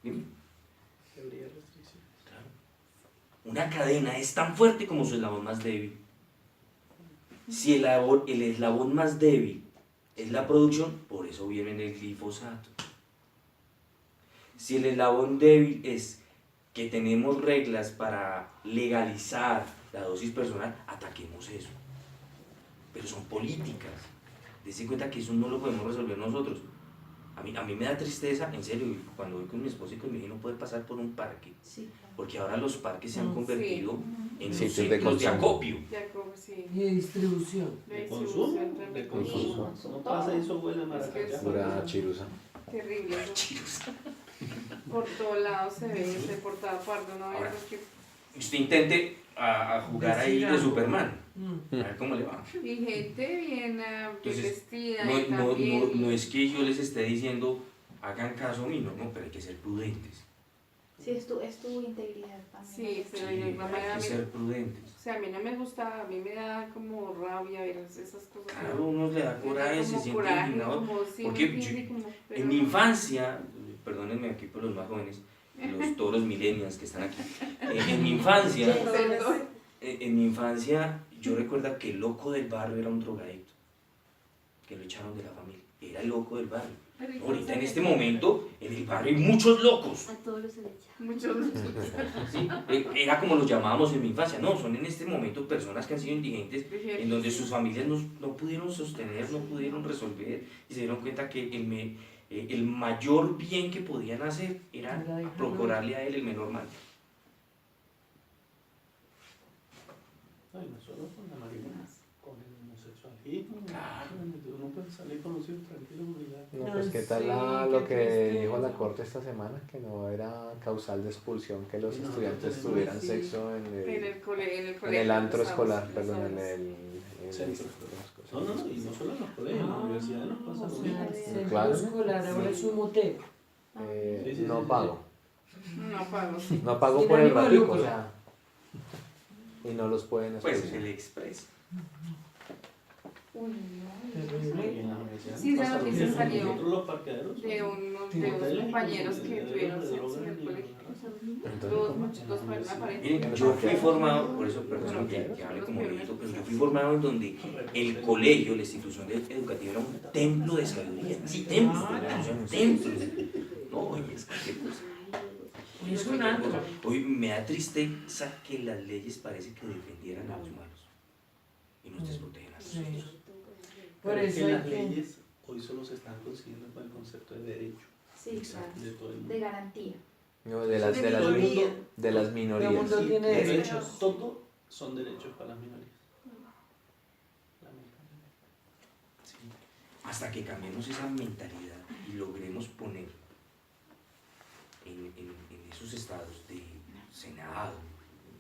¿Dime? Teoría de restricción. Claro. Una cadena es tan fuerte como su eslabón más débil. Si el eslabón más débil es la producción, por eso viene el glifosato. Si el eslabón débil es que tenemos reglas para legalizar la dosis personal, ataquemos eso. Pero son políticas. Dese cuenta que eso no lo podemos resolver nosotros. A mí me da tristeza, en serio, cuando voy con mi esposa y con mi hija no poder pasar por un parque, Sí, porque ahora los parques se han Sí. convertido en los Sitios de centros de consumo. acopio. Ya como sí. Y de distribución. De consumo, de consumo. No pasa eso huele a maracayá. Pura chirusa. Terrible. eso. Chicos. Por todos lados se ve, por toda parte, ¿no? Ahora. Es que- Usted intente a jugar ahí Decir de algo. Superman, Mm. a ver cómo le va. Y gente bien, bien Entonces, vestida No, y también. no es que yo les esté diciendo hagan caso a mí, no, pero hay que ser prudentes. sí, es tu integridad también. Sí, pero Sí, de alguna manera hay a que mí, ser prudentes. o sea, a mí no me gusta, a mí me da como rabia ver esas cosas. Claro, uno le da Me da coraje, se como siente coraje, indignado. como, sí, porque me entiende, como, pero En mi no. infancia, perdónenme aquí por los más jóvenes, todos los millennials que están aquí, en mi infancia, Perdón. en mi infancia, yo recuerdo que el loco del barrio era un drogadicto, que lo echaron de la familia, era el loco del barrio. Pero Ahorita en este momento, en el barrio hay muchos locos. A todos los se le echa. Muchos. ¿Sí? Era como los llamábamos en mi infancia, no, son en este momento personas que han sido indigentes, en donde sus familias no pudieron sostener, no pudieron resolver, y se dieron cuenta que el mayor bien que podían hacer era Era dejarlo. procurarle a él el menor mal. Ay, no solo con la marihuana, con el homosexualismo. Claro. Uno puede salir con los hijos tranquilos y ya. No, Ay, pues qué tal sí, lo qué que dijo tristeza. la corte esta semana, que no era causal de expulsión que los No, estudiantes no, tuvieran sí. sexo En el colegio. en el antro los escolar, sábados, perdón, los en sábados. el Centro. No, y no solo en los colegios, en la universidad nos pasa O lo sea, mismo. el centro Claro. escolar ahora es un motel. Sí, sí, no sí, pago. No pago, sí. No pago Sin por el ánimo de ratico, lucro. o sea. Y no los pueden Pues expulsar. el express. Uy, no. Y Terrible. en la universidad Sí, nos esa pasa lo noticia mismo. salió Nosotros los parqueaderos de son unos hoteles compañeros de que drogas, tuvieron de sexo drogas en el y- colegio. Entonces, Dos ¿cómo? muchachos fueron a pareja. Miren, yo fui formado, por eso perdón que hable como viejito, pero yo fui formado en donde el colegio, la institución educativa era un templo de sabiduría. Sí, templo, o sea, un templo. No, oye, es cualquier cosa. Es un antro. Hoy me da tristeza que las leyes parece que defendieran a los malos y nos desprotegen a nosotros. Sí. Pero Por es eso que hay las que... leyes hoy solo se están consiguiendo con el concepto de derecho Sí, claro. de todo el mundo. De garantía. No, de las, de las, Todo el mundo- de las Todo el minorías. mundo Sí, tiene de derechos. hecho, todo son derechos para las minorías. Lamentablemente. Sí. Hasta que cambiemos esa mentalidad y logremos poner en esos estados de Senado,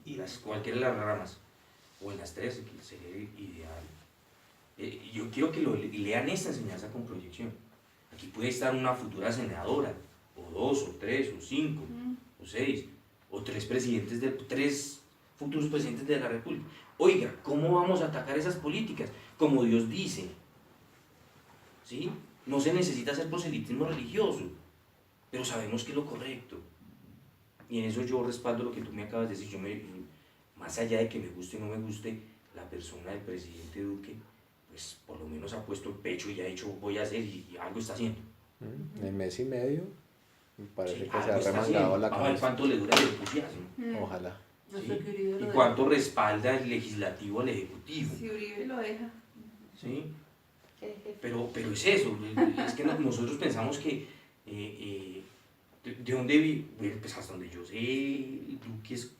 Y cualquiera de las ramas, o en las tres, que sería ideal. Yo quiero que lean esta enseñanza con proyección. Aquí puede estar una futura senadora, o dos, o tres, o cinco, o seis, o tres futuros presidentes de la República. Oiga, ¿cómo vamos a atacar esas políticas? Como Dios dice. ¿Sí? No se necesita hacer proselitismo religioso, pero sabemos que es lo correcto. Y en eso yo respaldo lo que tú me acabas de decir. Más allá de que me guste o no me guste, la persona del presidente Duque, pues por lo menos ha puesto el pecho y ha dicho voy a hacer y algo está haciendo. En mes y medio, me parece Sí, que se algo ha está remangado haciendo. la Vamos a ver cabeza. cuánto le dura el entusiasmo. Ojalá. Nuestro ¿Sí? querido Y Rodrigo. cuánto respalda el legislativo al ejecutivo. Si Uribe lo deja. ¿Sí? Que- Pero es eso, es que nosotros pensamos que de dónde bueno, pues hasta donde yo sé, el Duque es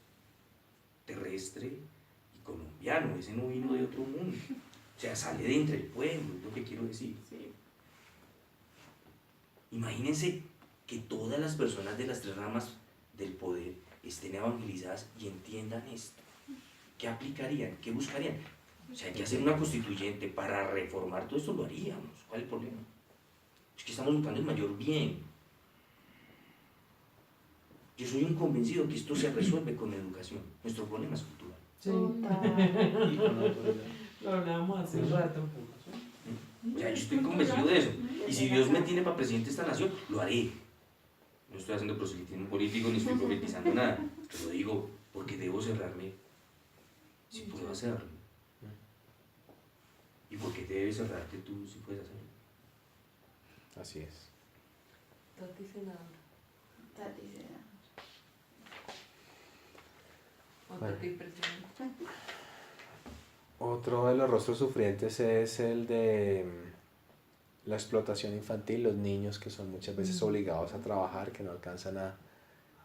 terrestre y colombiano, ese no vino de otro mundo, o sea, sale de entre el pueblo, es lo que quiero decir. Sí. Imagínense que todas las personas de las tres ramas del poder estén evangelizadas y entiendan esto. ¿Qué aplicarían? ¿Qué buscarían? O sea, hay que hacer una constituyente para reformar todo esto, lo haríamos. ¿Cuál es el problema? Es que estamos buscando el mayor bien. Yo soy un convencido que esto se resuelve con educación. Nuestro problema es cultural. Sí, Y con la autoridad. lo hablamos hace un rato. O sea, yo estoy convencido de eso. Y si Dios me tiene para presidente de esta nación, lo haré. No estoy haciendo proselitismo político ni estoy profetizando nada. Te lo digo porque debo cerrarme si puedo hacerlo. ¿Y por qué te debes cerrarte tú si puedes hacerlo? Así es. Tati senadora. Tati se da. O Bueno. Tati presidente. Otro de los rostros sufrientes es el de la explotación infantil, los niños que son muchas veces obligados a trabajar, que no alcanzan a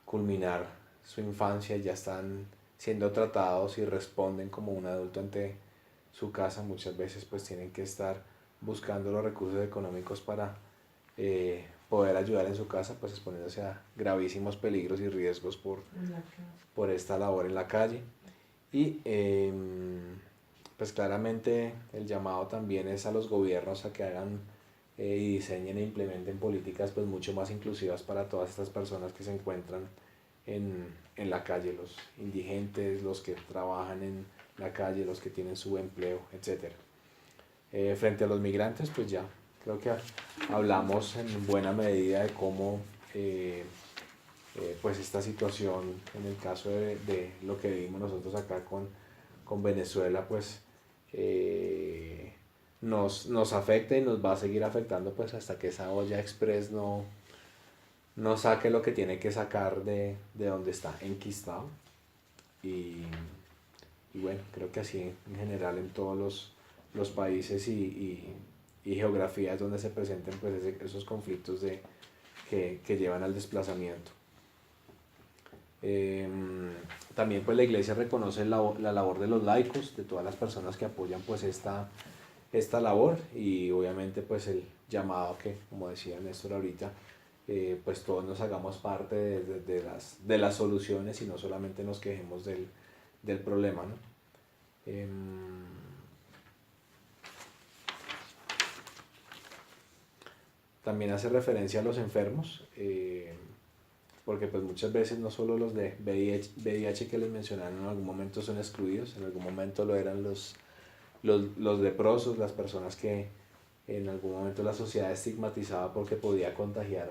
culminar su infancia, ya están siendo tratados y responden como un adulto ante su casa, muchas veces pues tienen que estar buscando los recursos económicos para poder ayudar en su casa, pues exponiéndose a gravísimos peligros y riesgos por esta labor en la calle. Y pues claramente el llamado también es a los gobiernos a que hagan y diseñen e implementen políticas pues mucho más inclusivas para todas estas personas que se encuentran en la calle, los indigentes, los que trabajan en la calle, los que tienen su empleo, etc. Frente a los migrantes, pues ya creo que hablamos en buena medida de cómo pues esta situación, en el caso de lo que vivimos nosotros acá con Venezuela, pues nos afecta y nos va a seguir afectando pues hasta que esa olla express no saque lo que tiene que sacar de donde está enquistado. Y bueno, creo que así en general en todos los países y geografías donde se presenten pues esos conflictos que llevan al desplazamiento. También pues la iglesia reconoce la labor de los laicos, de todas las personas que apoyan pues esta labor, y obviamente pues el llamado que, como decía Néstor ahorita, pues todos nos hagamos parte de las soluciones y no solamente nos quejemos del problema, ¿no? También hace referencia a los enfermos, porque pues muchas veces no solo los de VIH que les mencionaron en algún momento son excluidos, en algún momento lo eran los leprosos, las personas que en algún momento la sociedad estigmatizaba porque podía contagiar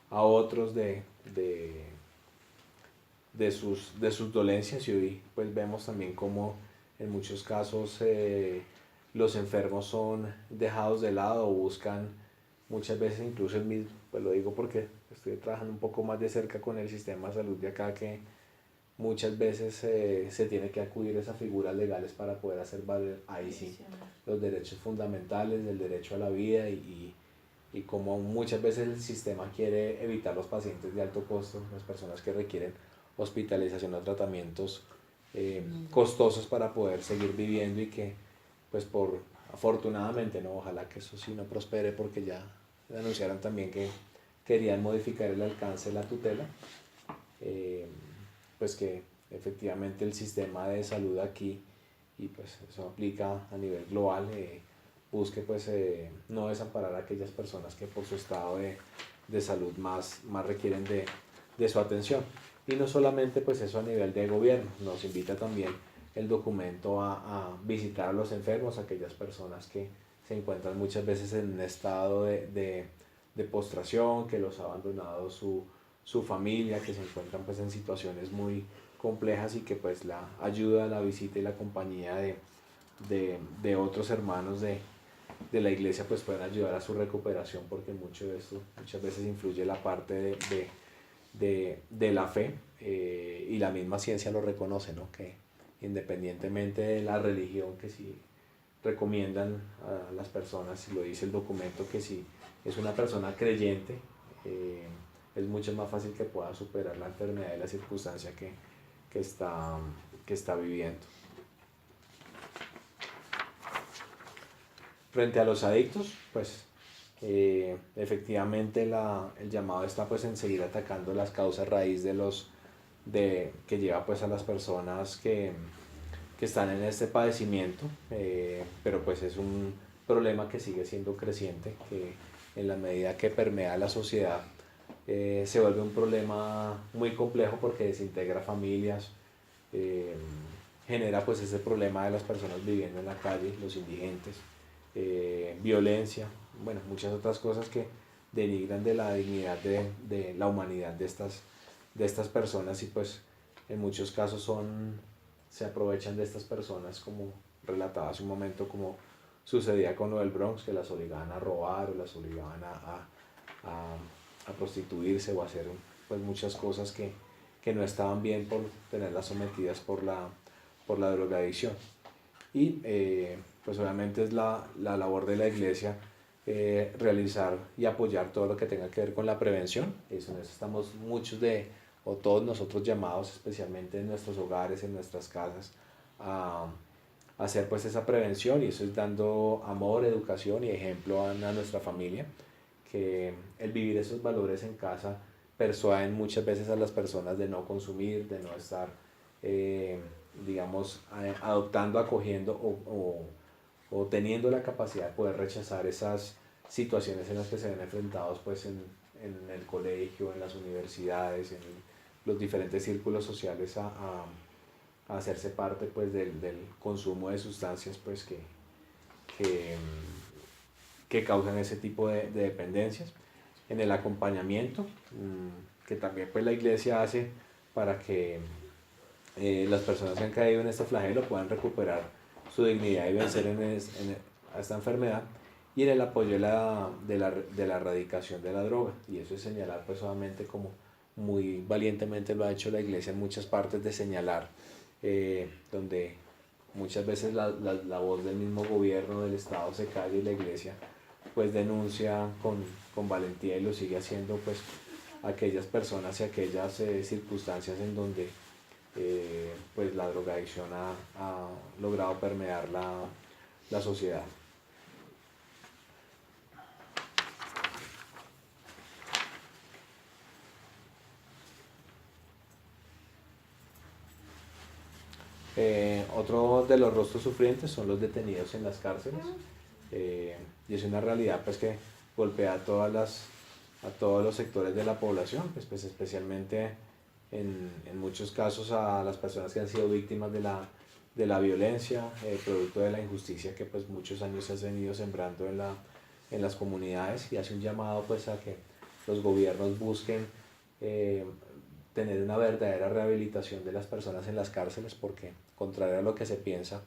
a otros de sus dolencias, y hoy pues vemos también cómo en muchos casos los enfermos son dejados de lado o buscan muchas veces incluso el mismo, pues lo digo porque estoy trabajando un poco más de cerca con el sistema de salud de acá, que muchas veces se tiene que acudir a esas figuras legales para poder hacer valer ahí sí los derechos fundamentales, del derecho a la vida, y como muchas veces el sistema quiere evitar los pacientes de alto costo, las personas que requieren hospitalización o tratamientos costosos para poder seguir viviendo, y que pues afortunadamente, no, ojalá que eso sí no prospere, porque ya anunciaron también que querían modificar el alcance de la tutela, pues que efectivamente el sistema de salud aquí, y pues eso aplica a nivel global, busque pues no desamparar a aquellas personas que por su estado de salud más requieren de su atención. Y no solamente pues eso a nivel de gobierno, nos invita también el documento a visitar a los enfermos, a aquellas personas que se encuentran muchas veces en un estado de postración, que los ha abandonado su familia, que se encuentran pues en situaciones muy complejas, y que pues la ayuda, la visita y la compañía de otros hermanos de la iglesia pues pueden ayudar a su recuperación, porque mucho de esto muchas veces influye la parte de la fe, y la misma ciencia lo reconoce, ¿no? Que independientemente de la religión, que si recomiendan a las personas, y lo dice el documento, que si es una persona creyente, es mucho más fácil que pueda superar la enfermedad y la circunstancia que está viviendo. Frente a los adictos, pues efectivamente el llamado está pues en seguir atacando las causas raíz que lleva pues a las personas que están en este padecimiento, pero pues es un problema que sigue siendo creciente, que en la medida que permea la sociedad se vuelve un problema muy complejo, porque desintegra familias, genera pues ese problema de las personas viviendo en la calle, los indigentes, violencia, bueno, muchas otras cosas que denigran de la dignidad de la humanidad de estas personas, y pues en muchos casos se aprovechan de estas personas, como relataba hace un momento, como sucedía con lo del Bronx, que las obligaban a robar o las obligaban a prostituirse o a hacer pues muchas cosas que no estaban bien, por tenerlas sometidas por la drogadicción. Y pues obviamente es la labor de la iglesia realizar y apoyar todo lo que tenga que ver con la prevención. Eso, en eso estamos o todos nosotros llamados, especialmente en nuestros hogares, en nuestras casas, a hacer pues esa prevención, y eso es dando amor, educación y ejemplo a nuestra familia, que el vivir esos valores en casa persuaden muchas veces a las personas de no consumir, de no estar, digamos, adoptando, acogiendo o teniendo la capacidad de poder rechazar esas situaciones en las que se ven enfrentados pues en el colegio, en las universidades, en los diferentes círculos sociales a hacerse parte pues del consumo de sustancias pues que causan ese tipo de dependencias. En el acompañamiento que también pues la iglesia hace para que las personas que han caído en este flagelo puedan recuperar su dignidad y vencer a esta enfermedad, y en el apoyo de la erradicación de la droga. Y eso es señalar pues solamente, como muy valientemente lo ha hecho la iglesia en muchas partes, de señalar donde muchas veces la voz del mismo gobierno del Estado se calla, y la iglesia pues denuncia con valentía, y lo sigue haciendo, pues aquellas personas y aquellas circunstancias en donde pues la drogadicción ha logrado permear la sociedad. Otro de los rostros sufrientes son los detenidos en las cárceles, y es una realidad pues que golpea a todos los sectores de la población, pues especialmente en muchos casos a las personas que han sido víctimas de la violencia, producto de la injusticia que pues muchos años se ha venido sembrando en las comunidades, y hace un llamado pues a que los gobiernos busquen tener una verdadera rehabilitación de las personas en las cárceles, porque contrario a lo que se piensa,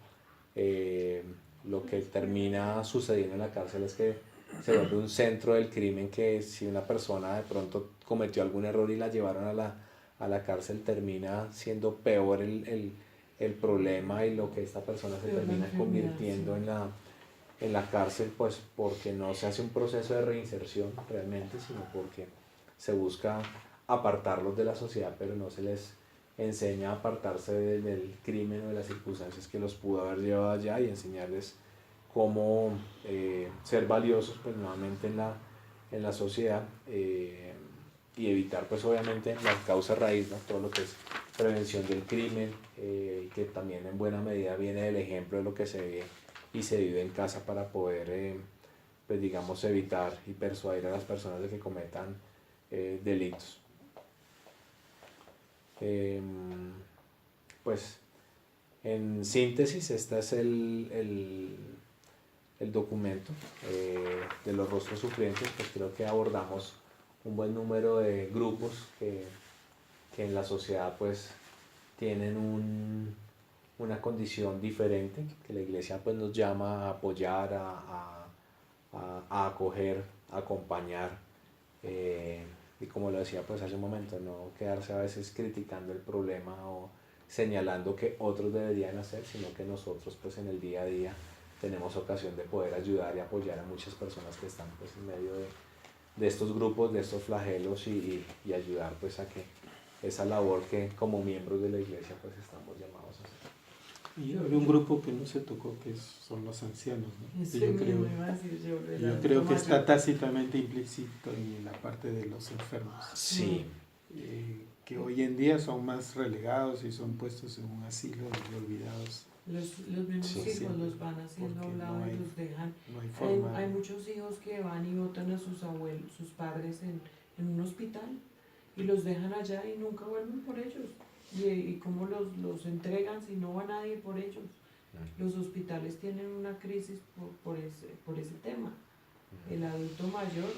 lo que termina sucediendo en la cárcel es que se vuelve un centro del crimen, que si una persona de pronto cometió algún error y la llevaron a la cárcel, termina siendo peor el problema, y lo que esta persona se Peor la termina enfermedad, convirtiendo sí. en la cárcel, pues porque no se hace un proceso de reinserción realmente, sino porque se busca apartarlos de la sociedad, pero no se les enseña a apartarse del crimen o de las circunstancias que los pudo haber llevado allá, y enseñarles cómo ser valiosos pues nuevamente en la sociedad, y evitar pues obviamente la causa raíz, ¿no? Todo lo que es prevención del crimen, que también en buena medida viene del ejemplo de lo que se ve y se vive en casa, para poder pues digamos evitar y persuadir a las personas de que cometan delitos. Pues en síntesis, este es el documento de los rostros sufrientes. Pues creo que abordamos un buen número de grupos que en la sociedad pues tienen una condición diferente, que la iglesia pues nos llama a apoyar, a acoger, a acompañar, y como lo decía pues hace un momento, no quedarse a veces criticando el problema o señalando que otros deberían hacer, sino que nosotros pues en el día a día tenemos ocasión de poder ayudar y apoyar a muchas personas que están pues en medio de estos grupos, de estos flagelos, y ayudar pues a que esa labor que como miembros de la iglesia pues estamos llamados a hacer. Y había un grupo que no se tocó, que son los ancianos, ¿no? Ese Yo mismo iba a decir yo, el yo adulto creo que mayor. está tácitamente implícito en la parte de los enfermos, Sí, que hoy en día son más relegados y son puestos en un asilo de olvidados. Los mismos Sí, hijos sí, los van haciendo a un porque lado no y hay- los dejan. No hay forma. Hay muchos hijos que van y botan a sus abuelos, sus padres en un hospital, y los dejan allá y nunca vuelven por ellos. Y cómo los entregan si no va nadie por ellos. Los hospitales tienen una crisis por ese tema. El adulto mayor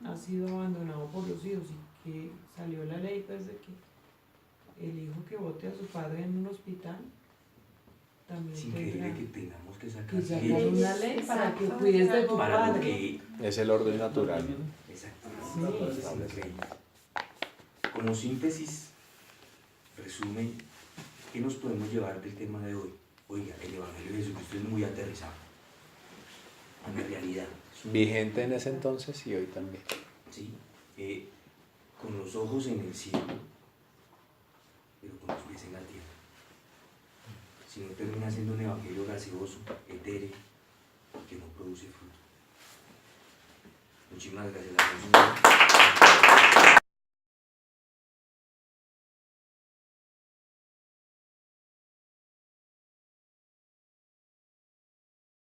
ha sido abandonado por los hijos, y que salió la ley pues de que el hijo que vote a su padre en un hospital también Es tendrá increíble que tengamos que sacar que sacar leyes una ley para que Exacto. cuides de tu para lo padre. que... es el orden natural. Exacto. Sí. Es increíble. Como síntesis, resumen, ¿qué nos podemos llevar del tema de hoy? Oiga, el Evangelio de Jesucristo es muy aterrizado. En la realidad, Vigente en ese entonces y hoy también. ¿Sí? Con los ojos en el cielo, pero con los pies en la tierra. Si no termina siendo un evangelio gaseoso, etéreo, que no produce fruto. Muchísimas gracias.